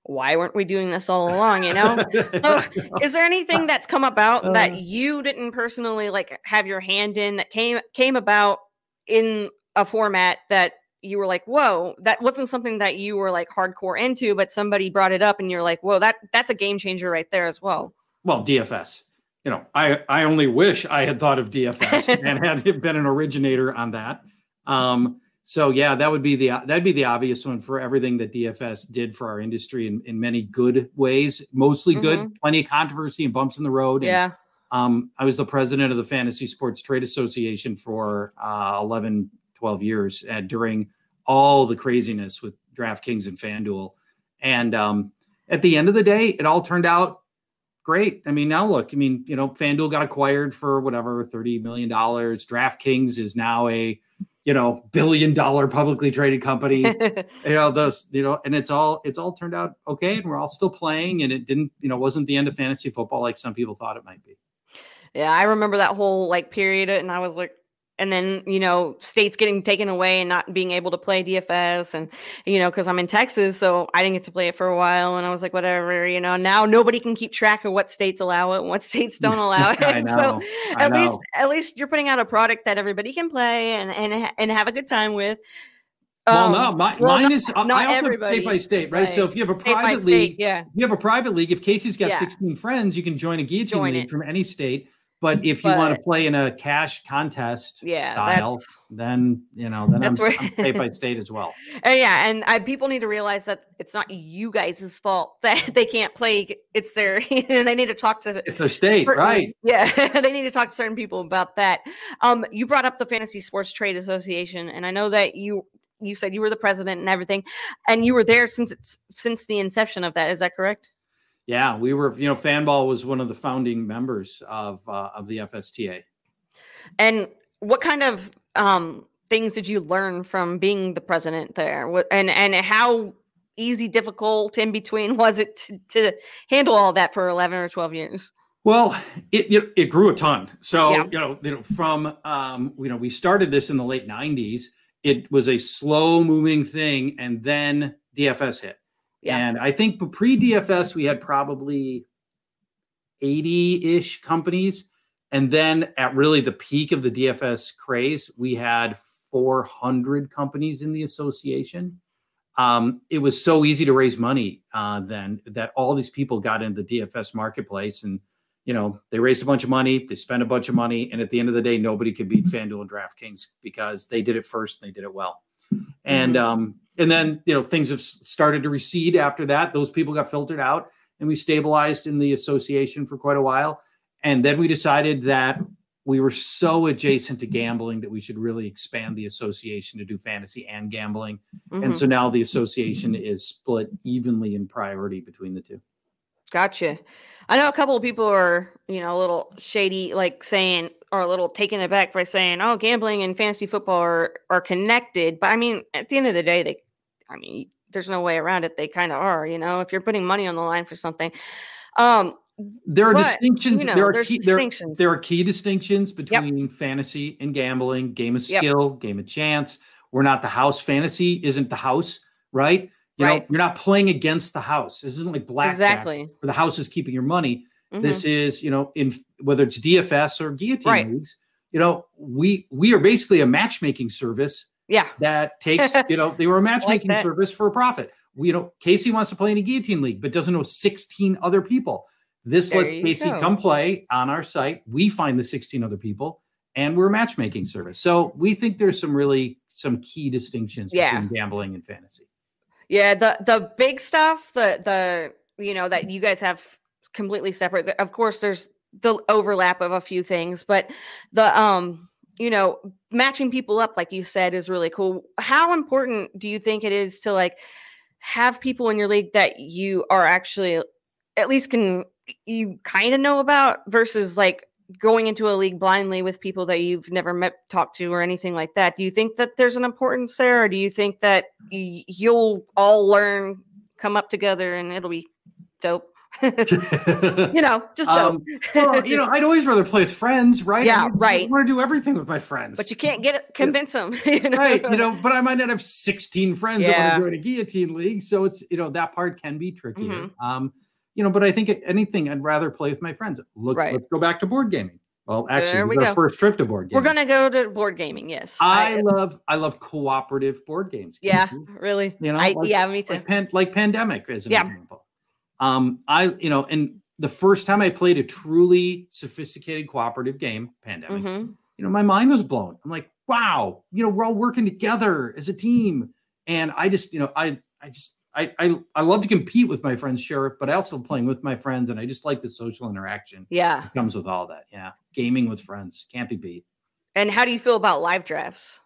why weren't we doing this all along? So is there anything that's come about that you didn't personally have your hand in that came about in a format that you were like, whoa, that wasn't something that you were hardcore into, but somebody brought it up and you're like, whoa, that's a game changer right there as well? Well, DFS. I only wish I had thought of DFS and had been an originator on that. So yeah, that'd be the obvious one for everything that DFS did for our industry in many good ways, mostly good, plenty of controversy and bumps in the road. And, I was the president of the Fantasy Sports Trade Association for 11, 12 years during all the craziness with DraftKings and FanDuel. And at the end of the day, it all turned out great. I mean, now look, FanDuel got acquired for whatever, $30 million. DraftKings is now a $1 billion publicly traded company, and it's all turned out okay. And we're all still playing, and it didn't, wasn't the end of fantasy football like some people thought it might be. Yeah. I remember that whole period. And I was like, and then, states getting taken away and not being able to play DFS, and, cause I'm in Texas, so I didn't get to play it for a while. And I was like, whatever, now nobody can keep track of what states allow it and what states don't allow it. I know, so at least you're putting out a product that everybody can play and have a good time with. Mine is I also state by state, right? So if you have a private league, if Casey's got 16 friends, you can join a guillotine league from any state. But if you want to play in a cash contest style, then I'm state by state as well. And people need to realize that it's not you guys' fault that they can't play. It's their, and they need to talk to. It's their state, right? Yeah, they need to talk to certain people about that. You brought up the Fantasy Sports Trade Association, and I know that you said you were the president and everything, and you were there since the inception of that. Is that correct? Yeah, we were, Fanball was one of the founding members of the FSTA. And what kind of things did you learn from being the president there? And how easy, difficult, in between was it to handle all that for 11 or 12 years? Well, it grew a ton. So, Yeah. from, we started this in the late 90s. It was a slow moving thing. And then DFS hit. Yeah. And I think pre-DFS, we had probably 80-ish companies. And then at really the peak of the DFS craze, we had 400 companies in the association. It was so easy to raise money then that all these people got into the DFS marketplace, and they raised a bunch of money, they spent a bunch of money, and at the end of the day, nobody could beat FanDuel and DraftKings because they did it first and they did it well. And then things have started to recede after that. Those people got filtered out, and we stabilized in the association for quite a while. And then we decided that we were so adjacent to gambling that we should really expand the association to do fantasy and gambling. And so now the association is split evenly in priority between the two. Gotcha. I know a couple of people are, a little shady, like saying, or a little taken aback by saying, oh, gambling and fantasy football are connected. But I mean, at the end of the day, there's no way around it. They kind of are, if you're putting money on the line for something. There are distinctions. There are key distinctions between fantasy and gambling, game of skill, game of chance. We're not the house. Fantasy isn't the house, right? You're not playing against the house. This isn't like blackjack where the house is keeping your money. This is, in whether it's DFS or guillotine leagues, we are basically a matchmaking service. Yeah. That takes, they were a matchmaking service for a profit. Casey wants to play in a guillotine league, but doesn't know 16 other people. This lets Casey come play on our site. We find the 16 other people, and we're a matchmaking service. So we think there's some key distinctions between gambling and fantasy. Yeah, the big stuff, that you guys have completely separate. Of course, there's the overlap of a few things, but the matching people up, like you said, is really cool. How important do you think it is to have people in your league that you are actually at least you kind of know about versus going into a league blindly with people that you've never talked to or anything like that? Do you think that there's an importance there, or do you think that you'll all come up together and it'll be dope? Just dope. I'd always rather play with friends, right? Yeah, I want to do everything with my friends, but you can't convince them, right? But I might not have 16 friends that want to join a guillotine league, so it's that part can be trickier. But I think anything, I'd rather play with my friends. Let's go back to board gaming. Well, actually, our first trip to board gaming. We're gonna go to board gaming. Yes, I love cooperative board games. Yeah, really. Me too. Like Pandemic as an example. And the first time I played a truly sophisticated cooperative game, Pandemic, my mind was blown. I'm like, wow, we're all working together as a team, and I love to compete with my friends, sure, but I also love playing with my friends, and I just like the social interaction. Yeah, that comes with all that. Yeah, gaming with friends can't be beat. And how do you feel about live drafts?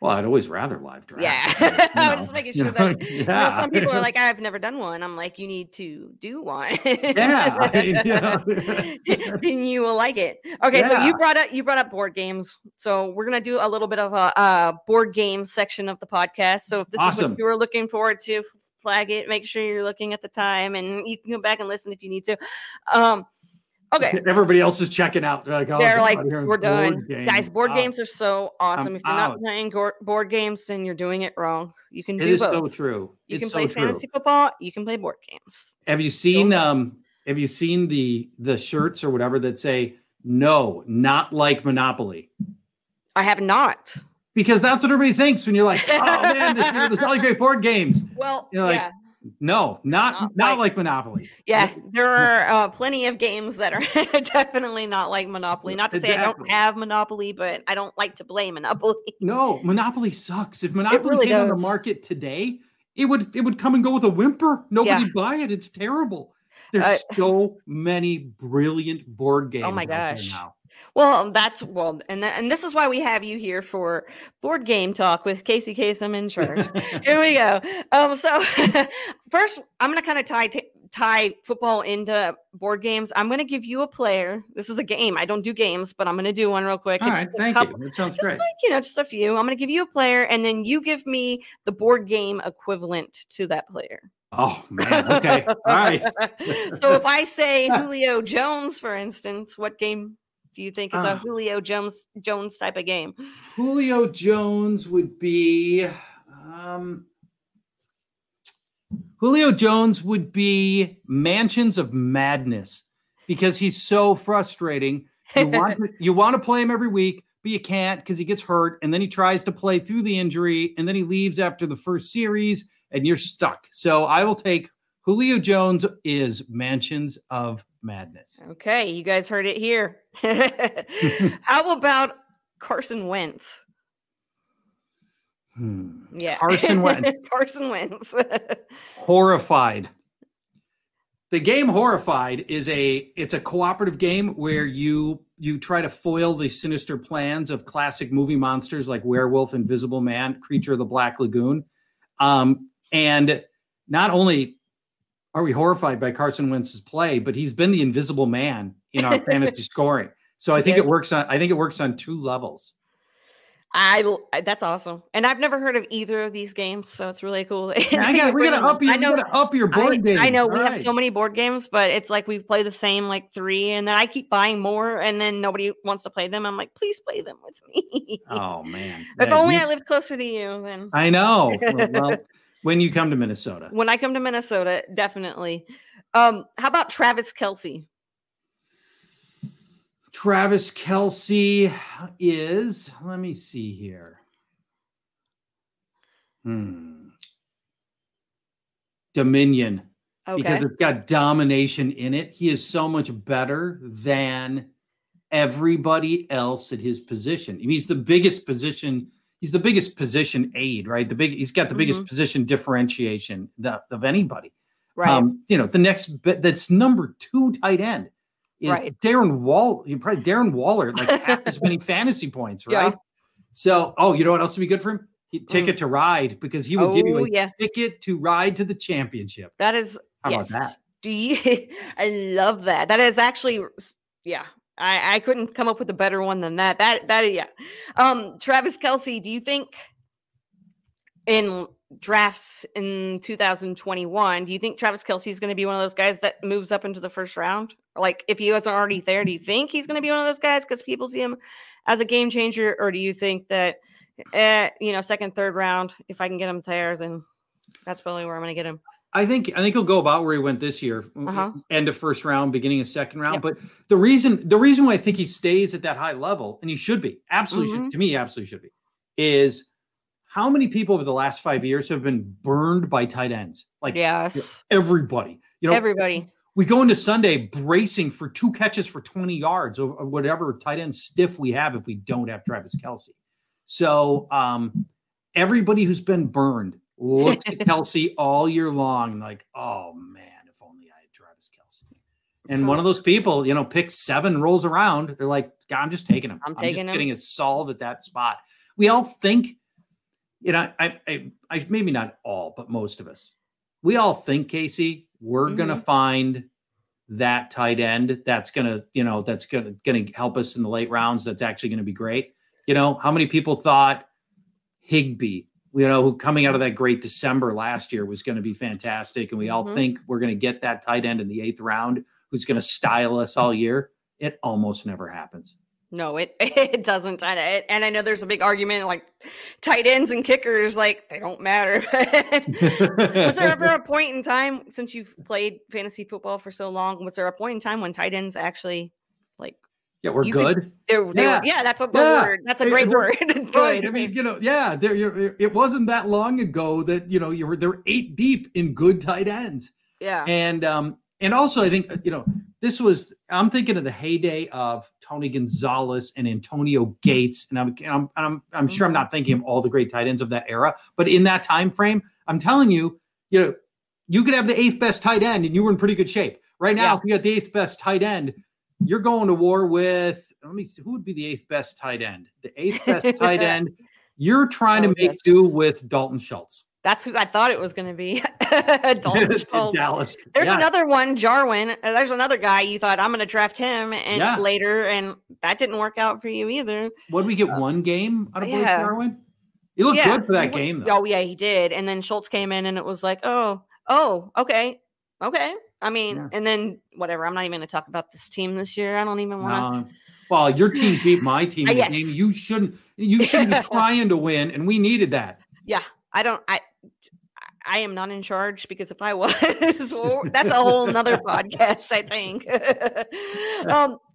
Well, I'd always rather live draft. Yeah, I was just making sure that some people are like, I've never done one. I'm like, you need to do one. Yeah, then you will like it. Okay, so you brought up board games. So we're gonna do a little bit of a board game section of the podcast. So if this is what you were looking forward to, flag it. Make sure you're looking at the time, and you can go back and listen if you need to. Okay. Everybody else is checking out. They're like, we're done. Guys, board games are so awesome. If you're not playing board games, then you're doing it wrong. You can do both. It is so true. You can play fantasy football. You can play board games. Have you seen the shirts or whatever that say, no, not like Monopoly? I have not. Because that's what everybody thinks when you're like, oh man, there's really great board games. Well, yeah. No, not like Monopoly. Yeah, there are plenty of games that are definitely not like Monopoly. Not to say I don't have Monopoly, but I don't like to play Monopoly. No, Monopoly sucks. If Monopoly came on the market today, it would come and go with a whimper. Nobody'd buy it. It's terrible. There's so many brilliant board games. Oh my gosh. Now. Well, and this is why we have you here for board game talk with Casey Kasem in charge. Here we go. So first, I'm going to kind of tie football into board games, I'm going to give you a player. This is a game. I don't do games, but I'm going to do one real quick. All right, thank you. It sounds just great. Like, just a few. I'm going to give you a player, and then you give me the board game equivalent to that player. Oh, man. Okay. All right. So if I say Julio Jones, for instance, what game do you think is a Julio Jones type of game? Julio Jones would be Mansions of Madness, because he's so frustrating. You want to play him every week, but you can't because he gets hurt, and then he tries to play through the injury, and then he leaves after the first series, and you're stuck. So I will take Julio Jones is Mansions of Madness. Okay, you guys heard it here. How about Carson Wentz? Yeah, Carson Wentz. Carson Wentz. Horrified. The game Horrified it's a cooperative game where you try to foil the sinister plans of classic movie monsters like Werewolf, Invisible Man, Creature of the Black Lagoon. And not only are we horrified by Carson Wentz's play, but he's been the Invisible Man in our fantasy scoring. So I think it works on two levels. That's awesome, and I've never heard of either of these games, so it's really cool. We gotta up your board game. I know we have so many board games, but it's like we play the same like 3, and then I keep buying more, and then nobody wants to play them. I'm like, please play them with me. Oh man! If only I lived closer to you. Then I know. Well, when you come to Minnesota, when I come to Minnesota, definitely. How about Travis Kelce? Travis Kelce is, let me see here. Dominion. Okay. Because it's got domination in it. He is so much better than everybody else at his position. I mean, he's the biggest position aid, right? He's got the biggest position differentiation of anybody. Right. The next that's number 2 tight end is Darren Waller, like half as many fantasy points, right? Yeah. So, you know what else would be good for him? Ticket to ride, because he will give you a ticket to ride to the championship. That is, how about that? I love that. That is actually, I couldn't come up with a better one than that. Travis Kelce, do you think in drafts in 2021, do you think Travis Kelce is going to be one of those guys that moves up into the first round? Like, if he wasn't already there, do you think he's going to be one of those guys because people see him as a game changer? Or do you think that, second, third round, if I can get him there, then that's probably where I'm going to get him? I think he'll go about where he went this year, end of first round, beginning of second round. Yep. But the reason why I think he stays at that high level, and he should be, absolutely should be, is how many people over the last 5 years have been burned by tight ends? Like, everybody. Everybody. We go into Sunday bracing for 2 catches for 20 yards or whatever tight end stiff we have if we don't have Travis Kelce. So everybody who's been burned looks at Kelce all year long like, oh man, if only I had Travis Kelce. And one of those people, pick 7, rolls around. They're like, God, I'm just taking him. I'm just getting it solved at that spot. We all think, I maybe not all, but most of us, we all think, Casey, we're going to find that tight end that's going to help us in the late rounds. That's actually going to be great. How many people thought Higbee, who coming out of that great December last year was going to be fantastic. And we all think we're going to get that tight end in the 8th round who's going to style us all year. It almost never happens. No, it doesn't. And I know there's a big argument, like tight ends and kickers, like they don't matter. Was there ever a point in time, since you've played fantasy football for so long, was there a point in time when tight ends actually we're good? That's a word. That's a great word. Right. I mean, it wasn't that long ago that, they're 8 deep in good tight ends. Yeah. And also I think, I'm thinking of the heyday of Tony Gonzalez and Antonio Gates. And I'm sure I'm not thinking of all the great tight ends of that era, but in that time frame, I'm telling you, you could have the 8th best tight end and you were in pretty good shape. Right now, if you got the 8th best tight end, you're going to war with, let me see, who would be the 8th best tight end? The 8th best tight end. You're trying to make do with Dalton Schultz. That's who I thought it was going to be. Dalton Schultz. Dallas. There's another one, Jarwin. There's another guy you thought I'm going to draft him and later, and that didn't work out for you either. What did we get? One game out of Blake Jarwin? He looked good for that game, though. Oh, yeah, he did. And then Schultz came in, and it was like, oh, okay. I mean, and then whatever. I'm not even going to talk about this team this year. I don't even want to. Well, your team beat my team in the game. You shouldn't be trying to win, and we needed that. Yeah, I am not in charge, because if I was, well, that's a whole nother podcast, I think.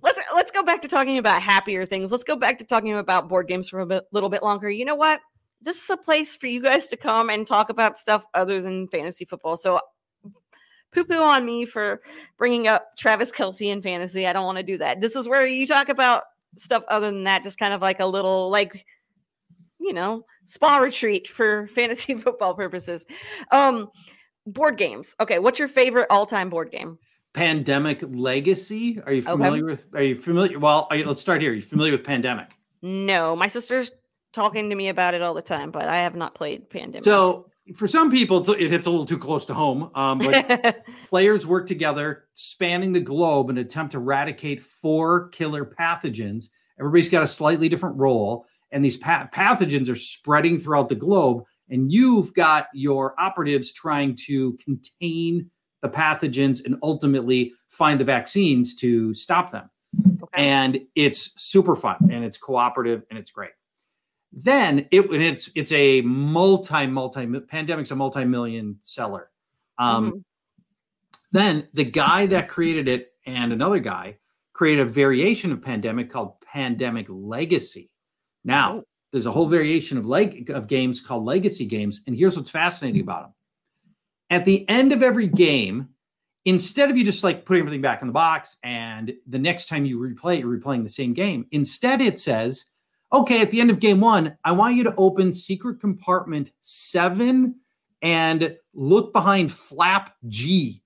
Let's go back to talking about happier things. Let's go back to talking about board games for a little bit longer. You know what? This is a place for you guys to come and talk about stuff other than fantasy football. So poo-poo on me for bringing up Travis Kelce and fantasy. I don't want to do that. This is where you talk about stuff other than that, just kind of like a little, like, spa retreat for fantasy football purposes. Board games. Okay, what's your favorite all-time board game? Pandemic Legacy. Are you familiar with? Are you familiar? Well, let's start here. Are you familiar with Pandemic? No, my sister's talking to me about it all the time, but I have not played Pandemic. So for some people, it hits a little too close to home. But players work together, spanning the globe, in an attempt to eradicate 4 killer pathogens. Everybody's got a slightly different role. And these pathogens are spreading throughout the globe, and you've got your operatives trying to contain the pathogens and ultimately find the vaccines to stop them. Okay. And it's super fun, and it's cooperative, and it's great. Then it's a Pandemic's a multi-million seller. Then the guy that created it and another guy created a variation of Pandemic called Pandemic Legacy. Now, there's a whole variation of games called legacy games, and here's what's fascinating about them. At the end of every game, instead of you just like putting everything back in the box and the next time you replay, you're replaying the same game, instead it says, okay, at the end of game 1, I want you to open secret compartment 7 and look behind flap G,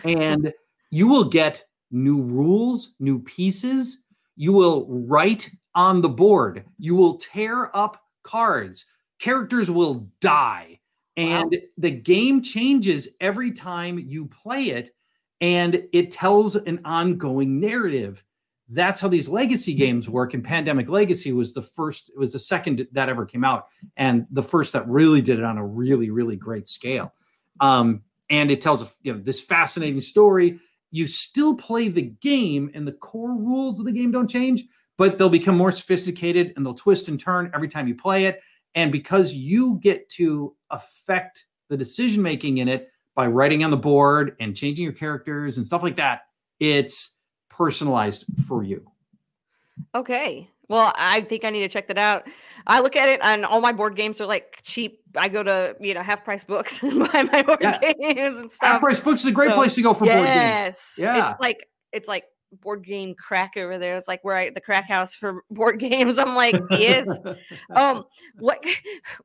and you will get new rules, new pieces. You will write on the board. You will tear up cards. Characters will die. And the game changes every time you play it, and it tells an ongoing narrative. That's how these legacy games work. And Pandemic Legacy was the second that ever came out, and the first that really did it on a really, really great scale. And it tells this fascinating story. You still play the game, and the core rules of the game don't change, but they'll become more sophisticated, and they'll twist and turn every time you play it. And because you get to affect the decision-making in it by writing on the board and changing your characters and stuff like that, it's personalized for you. Okay. Well, I think I need to check that out. I look at it, and all my board games are like cheap. I go to, Half Price Books and buy my board games and stuff. Half Price Books is a great place to go for board games. Yes. Yeah. It's like board game crack over there. It's like the crack house for board games. I'm like, yes.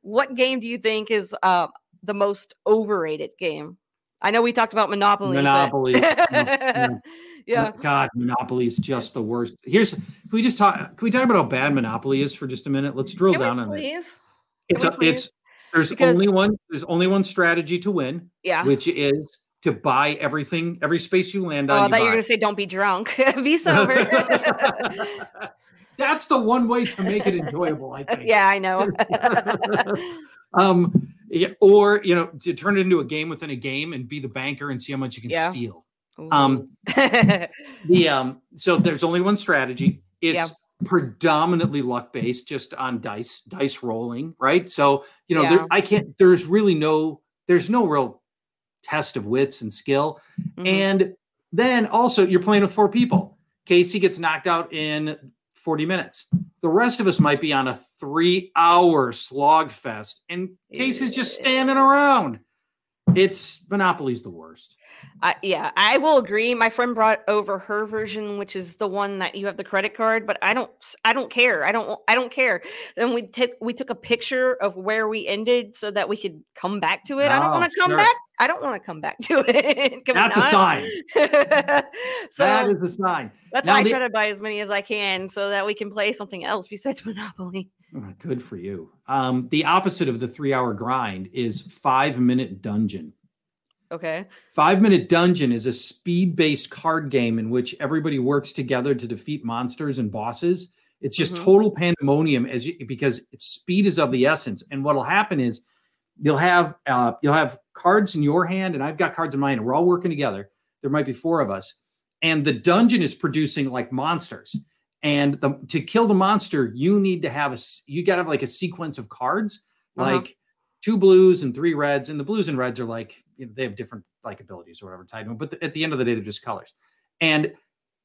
What game do you think is the most overrated game? I know we talked about Monopoly. Monopoly. Yeah. God, Monopoly is just the worst. Can we talk about how bad Monopoly is for just a minute? Let's drill down on this. There's only one strategy to win, which is to buy everything, every space you land on. I thought you were going to say, don't be drunk. Be sober. That's the one way to make it enjoyable, I think. Yeah, I know. Or, to turn it into a game within a game and be the banker and see how much you can steal. So there's only one strategy. It's predominantly luck based, just on dice rolling, right? So, there's no real test of wits and skill. Mm-hmm. And then also you're playing with 4 people. Casey gets knocked out in 40 minutes. The rest of us might be on a 3-hour slog fest, and Casey's just standing around. Monopoly's the worst. I will agree. My friend brought over her version, which is the one that you have the credit card, but I don't care. I don't care. Then we took a picture of where we ended so that we could come back to it. I don't want to come back. I don't want to come back to it. That's a sign. So that is a sign. That's why I try to buy as many as I can so that we can play something else besides Monopoly. Good for you. The opposite of the 3-hour grind is 5-minute dungeon. Okay. 5-minute dungeon is a speed-based card game in which everybody works together to defeat monsters and bosses. It's just total pandemonium because speed is of the essence. And what'll happen is you'll have cards in your hand, and I've got cards in mine, and we're all working together. There might be 4 of us, and the dungeon is producing like monsters. And to kill the monster, you need to have like a sequence of cards, like 2 blues and 3 reds. And the blues and reds are like, they have different like abilities or whatever tied to them. But at the end of the day, they're just colors. And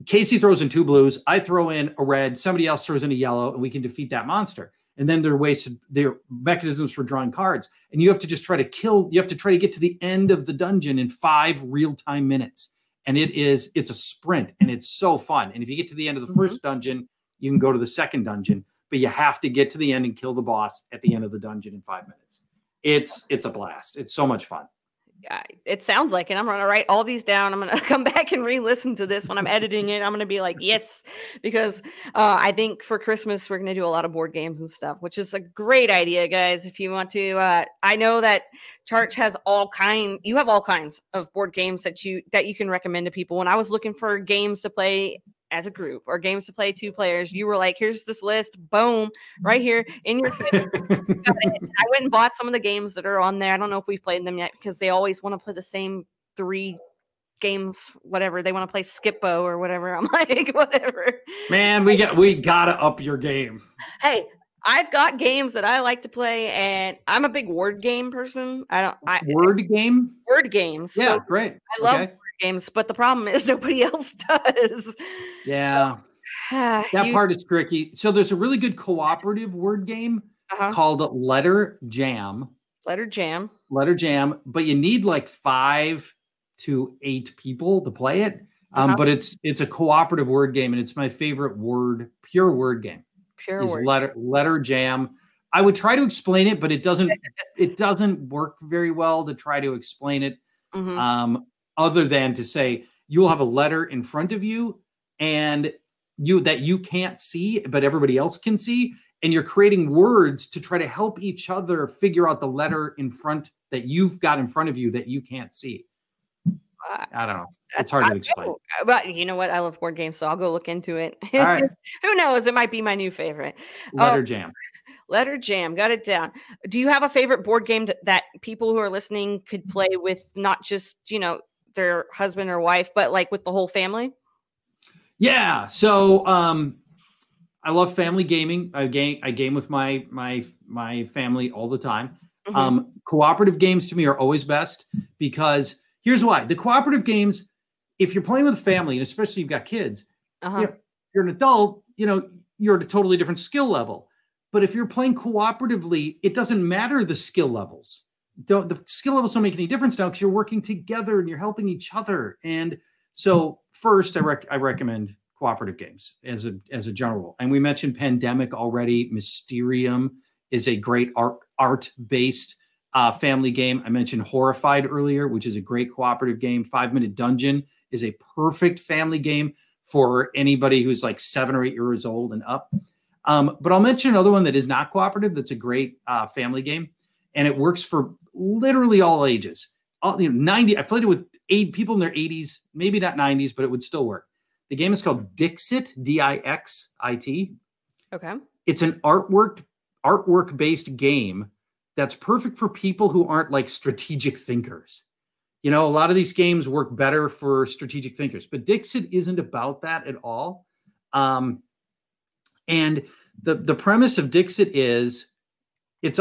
Casey throws in 2 blues. I throw in a red. Somebody else throws in a yellow, and we can defeat that monster. And then there are mechanisms for drawing cards. And you have to just try to get to the end of the dungeon in 5 real-time minutes. And it's a sprint, and it's so fun. And if you get to the end of the first dungeon, you can go to the second dungeon, but you have to get to the end and kill the boss at the end of the dungeon in 5 minutes. It's a blast. It's so much fun. Yeah, it sounds like it. I'm going to write all these down. I'm going to come back and re-listen to this when I'm editing it. I'm going to be like, yes, because I think for Christmas, we're going to do a lot of board games and stuff, which is a great idea, guys. If you want to, I know that Charch has you have all kinds of board games that you can recommend to people. When I was looking for games to play as a group or games to play 2 players, you were like, here's this list, boom, right here in your face. I went and bought some of the games that are on there. I don't know if we've played them yet because they always want to play the same 3 games, whatever. They want to play Skippo or whatever. I'm like, whatever. Man, we gotta up your game. Hey, I've got games that I like to play, and I'm a big word game person. Word games. Yeah, so great. I love word games, but the problem is nobody else does. Yeah. So, that part is tricky. So there's a really good cooperative word game called Letter Jam. Letter Jam. But you need like 5 to 8 people to play it. But it's a cooperative word game, and it's my favorite pure word game. Letter Jam. I would try to explain it, but it doesn't work very well to try to explain it. Other than to say you'll have a letter in front of you and you can't see, but everybody else can see. And you're creating words to try to help each other figure out the letter in front that you've got in front of you that you can't see. I don't know. It's hard to explain. But you know what? I love board games, so I'll go look into it. All right. Who knows? It might be my new favorite. Letter Jam. Letter Jam. Got it down. Do you have a favorite board game that people who are listening could play with not just, their husband or wife, but like with the whole family? Yeah. So I love family gaming. I game with my family all the time. Cooperative games to me are always best because here's why. The cooperative games, if you're playing with a family, and especially you've got kids, you're an adult, you're at a totally different skill level. But if you're playing cooperatively, it doesn't matter the skill levels. The skill levels don't make any difference now because you're working together and you're helping each other. And so first, I recommend cooperative games as a general rule. And we mentioned Pandemic already. Mysterium is a great art-based family game. I mentioned Horrified earlier, which is a great cooperative game. 5-Minute Dungeon is a perfect family game for anybody who's like 7 or 8 years old and up. But I'll mention another one that is not cooperative. That's a great family game, and it works for literally all ages. 90. I played it with 8 people in their 80s, maybe not 90s, but it would still work. The game is called Dixit, Dixit. Okay. It's an artwork-based game that's perfect for people who aren't like strategic thinkers. A lot of these games work better for strategic thinkers, but Dixit isn't about that at all. And the premise of Dixit is it's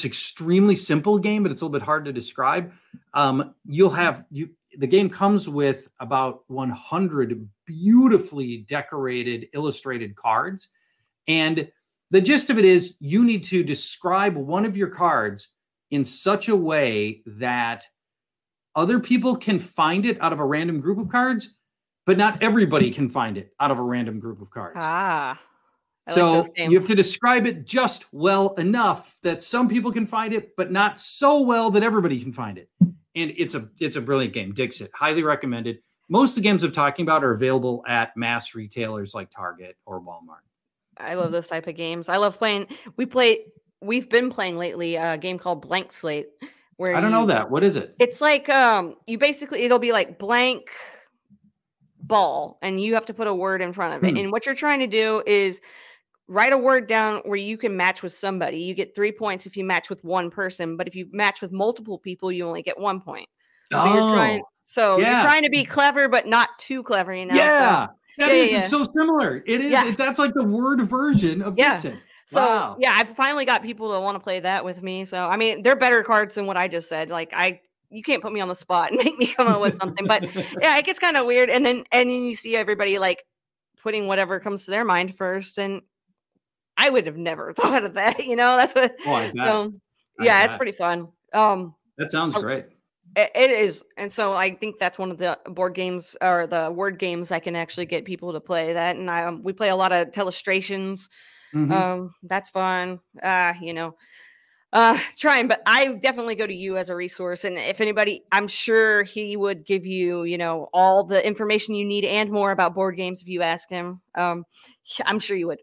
extremely simple game, but it's a little bit hard to describe. The game comes with about 100 beautifully decorated, illustrated cards. And the gist of it is you need to describe one of your cards in such a way that other people can find it out of a random group of cards, but not everybody can find it out of a random group of cards. So you have to describe it just well enough that some people can find it, but not so well that everybody can find it. and it's a brilliant game. Dixit, highly recommended. Most of the games I'm talking about are available at mass retailers like Target or Walmart. I love those type of games. I love playing. We've been playing lately a game called Blank Slate. Where I don't know that. What is it? It's like you basically, it'll be like blank ball, and you have to put a word in front of it. And what you're trying to do is write a word down where you can match with somebody. You get 3 points if you match with one person, but if you match with multiple people, you only get 1 point. So you're trying to be clever, but not too clever, you know? Yeah. It's so similar. It is. Yeah. That's like the word version of Dixit. So wow. yeah, I've finally got people that want to play that with me. So I mean, they're better cards than what I just said. Like you can't put me on the spot and make me come up with something. But yeah, it gets kind of weird. And then you see everybody like putting whatever comes to their mind first. And I would have never thought of that. You know, that's what. Oh, I bet. So, yeah, it's pretty fun. That sounds great. It is. And so I think that's one of the board games or the word games I can actually get people to play that. And we play a lot of telestrations. That's fun. Trying, but I definitely go to you as a resource. And if anybody, I'm sure he would give you, all the information you need and more about board games if you ask him. I'm sure you would.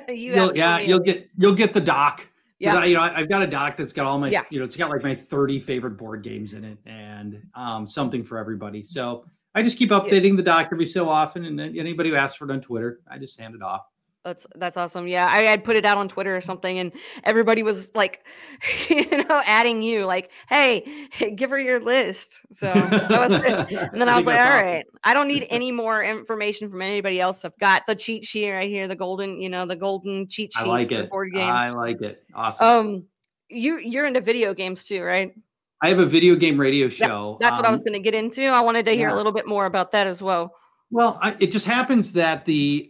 You'll get the doc. Yeah. I've got a doc that's got all my, it's got like my 30 favorite board games in it and something for everybody. So I just keep updating the doc every so often. And then anybody who asks for it on Twitter, I just hand it off. That's awesome. Yeah, I had put it out on Twitter or something, and everybody was like, adding you, like, "Hey, give her your list." So that was it. And then I was like, "All right, I don't need any more information from anybody else. I've got the cheat sheet right here, the golden cheat sheet. I like it. Board games. I like it. Awesome. You're into video games too, right? I have a video game radio show. That's what I was going to get into. I wanted to hear a little bit more about that as well. Well, it just happens that the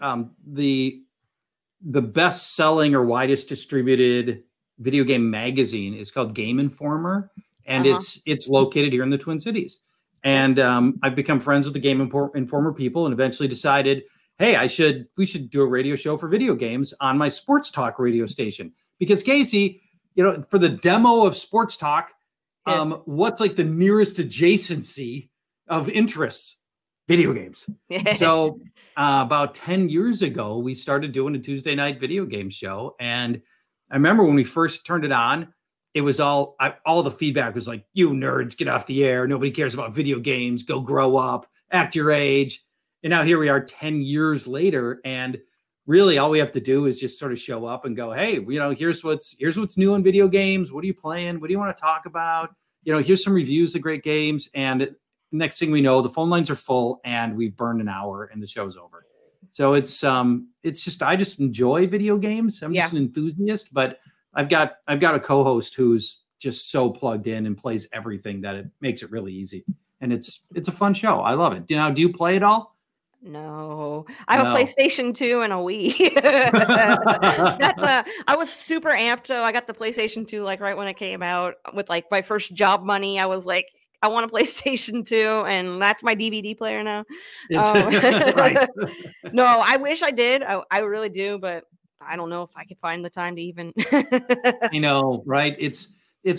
best-selling or widest distributed video game magazine is called Game Informer, and it's located here in the Twin Cities. And I've become friends with the Game Informer people, and eventually decided, hey, we should do a radio show for video games on my sports talk radio station. Because Casey, for the demo of sports talk, what's like the nearest adjacency of interests? Video games. So about 10 years ago, we started doing a Tuesday night video game show. And I remember when we first turned it on, it was all the feedback was like, you nerds, get off the air. Nobody cares about video games. Go grow up, act your age. And now here we are 10 years later. And really all we have to do is just sort of show up and go, hey, here's what's new in video games. What are you playing? What do you want to talk about? Here's some reviews of great games. And next thing we know, the phone lines are full and we've burned an hour and the show's over. So it's just, I just enjoy video games. I'm just an enthusiast, but I've got a co-host who's just so plugged in and plays everything that it makes it really easy. And it's a fun show. I love it. Do you play it all? No, I have a PlayStation 2 and a Wii. I was super amped. So I got the PlayStation 2 like right when it came out with like my first job money. I was like, I want a PlayStation 2, and that's my DVD player now. Right. No, I wish I did. I really do, but I don't know if I could find the time to even. I know, right? It's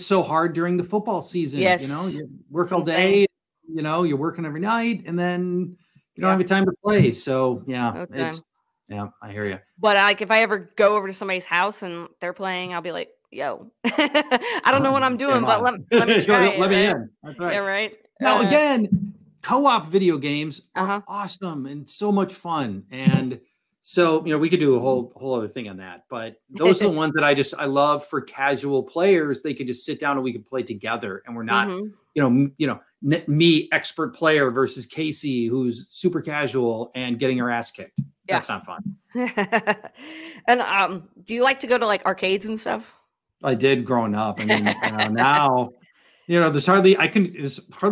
so hard during the football season. Yes. You work all day. You're working every night, and then you don't have time to play. So I hear you. But like, if I ever go over to somebody's house and they're playing, I'll be like, yo, I don't know what I'm doing, but let me try. Let me in. That's right. Yeah, right. Now again, co-op video games are awesome and so much fun. And so, we could do a whole other thing on that, but those are the ones that I love for casual players. They could just sit down and we could play together, and we're not, me expert player versus Casey, who's super casual and getting her ass kicked. Yeah. That's not fun. And do you like to go to like arcades and stuff? I did growing up. I mean, now, there's hardly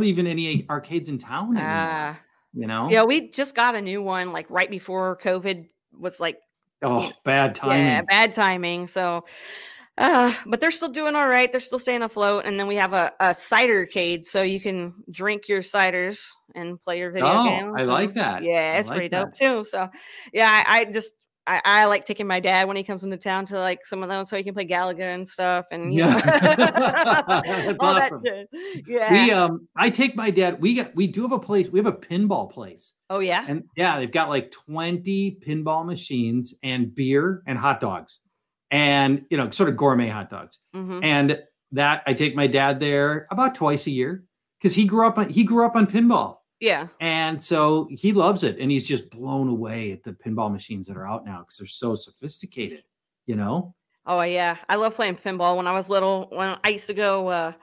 even any arcades in town anymore. Yeah, we just got a new one like right before COVID was like, bad timing. Yeah, bad timing. So, but they're still doing all right. They're still staying afloat. And then we have a cider-cade, so you can drink your ciders and play your video games. I like that. Yeah, it's pretty dope too. So, yeah, I just I like taking my dad when he comes into town to like some of those so he can play Galaga and stuff and Yeah. That's all awesome. that shit. Yeah. I take my dad. We do have a place. We have a pinball place. Oh yeah. And yeah, they've got like 20 pinball machines and beer and hot dogs and, sort of gourmet hot dogs. Mm-hmm. And that I take my dad there about twice a year because he grew up on pinball. Yeah. And so he loves it. And he's just blown away at the pinball machines that are out now because they're so sophisticated, Oh yeah. I love playing pinball. When I was little, when I used to go,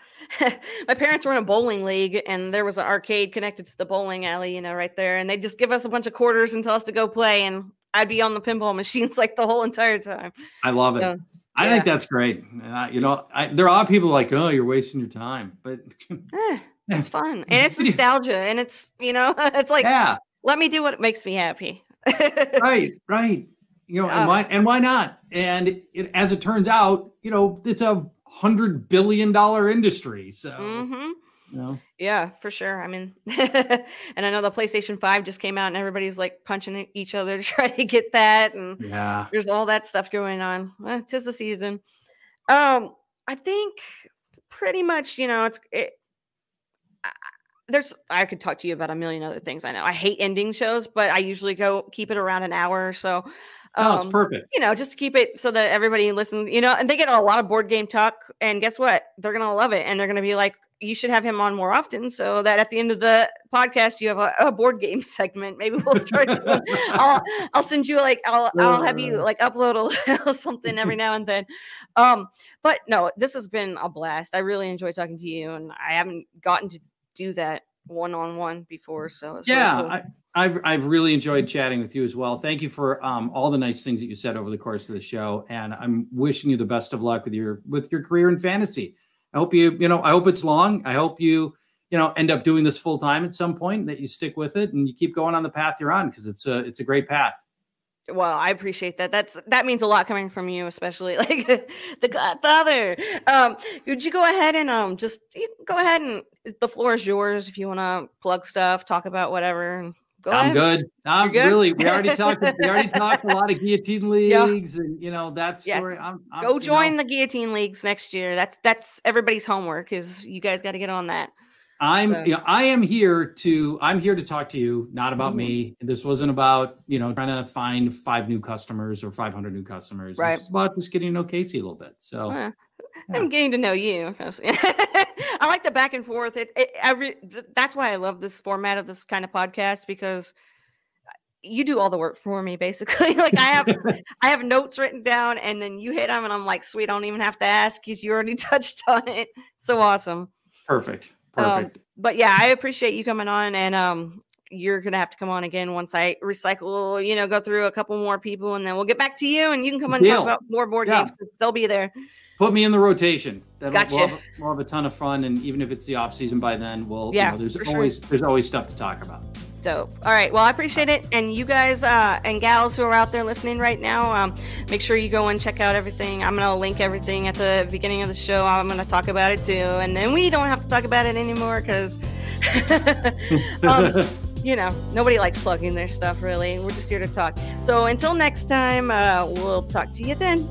my parents were in a bowling league and there was an arcade connected to the bowling alley, right there. And they'd just give us a bunch of quarters and tell us to go play. And I'd be on the pinball machines like the whole entire time. I love it. So, I think that's great. And there are a lot of people like, oh, you're wasting your time, but it's fun and it's nostalgia and it's, it's like, let me do what makes me happy. Right. And why not? And as it turns out, it's a $100 billion industry. So, yeah, for sure. I mean, and I know the PlayStation 5 just came out and everybody's like punching each other to try to get that. And there's all that stuff going on. 'Tis the season. I think pretty much, I could talk to you about a million other things. I know I hate ending shows, but I usually keep it around an hour or so. It's perfect. Just to keep it so that everybody listens, and they get a lot of board game talk. And guess what? They're going to love it. And they're going to be like, you should have him on more often so that at the end of the podcast, you have a board game segment. Maybe we'll start doing, I'll send you I'll have you upload something every now and then. But no, this has been a blast. I really enjoy talking to you and I haven't gotten to do that one-on-one before. So it's really cool. I've really enjoyed chatting with you as well. Thank you for all the nice things that you said over the course of the show. And I'm wishing you the best of luck with your career in fantasy. I hope I hope it's long. I hope you end up doing this full time at some point, that you stick with it and you keep going on the path you're on, because it's a great path. Well, I appreciate that. That means a lot coming from you, especially like the Godfather. Would you go ahead and go ahead and the floor is yours if you want to plug stuff, talk about whatever. I'm good. I'm good? Really. We already talked. A lot of guillotine leagues, and that story. Yeah. Go join the guillotine leagues next year. That's everybody's homework. Is you guys got to get on that. I'm here to talk to you, not about me. This wasn't about trying to find 5 new customers or 500 new customers. Right. It's about just getting to know Casey a little bit. So I'm getting to know you. I like the back and forth. That's why I love this format of this kind of podcast, because you do all the work for me, basically. Like I have notes written down, and then you hit them, and I'm like, sweet, I don't even have to ask because you already touched on it. So awesome. Perfect. But yeah, I appreciate you coming on, and you're gonna have to come on again once I recycle. Go through a couple more people, and then we'll get back to you, and you can come on and talk about more board games. They'll be there. Put me in the rotation. Gotcha. We'll have a ton of fun, and even if it's the off season by then, there's always stuff to talk about. Dope. All right. Well, I appreciate it, and you guys and gals who are out there listening right now, make sure you go and check out everything. I'm gonna link everything at the beginning of the show. I'm gonna talk about it too, and then we don't have to talk about it anymore because nobody likes plugging their stuff. Really, we're just here to talk. So until next time, we'll talk to you then.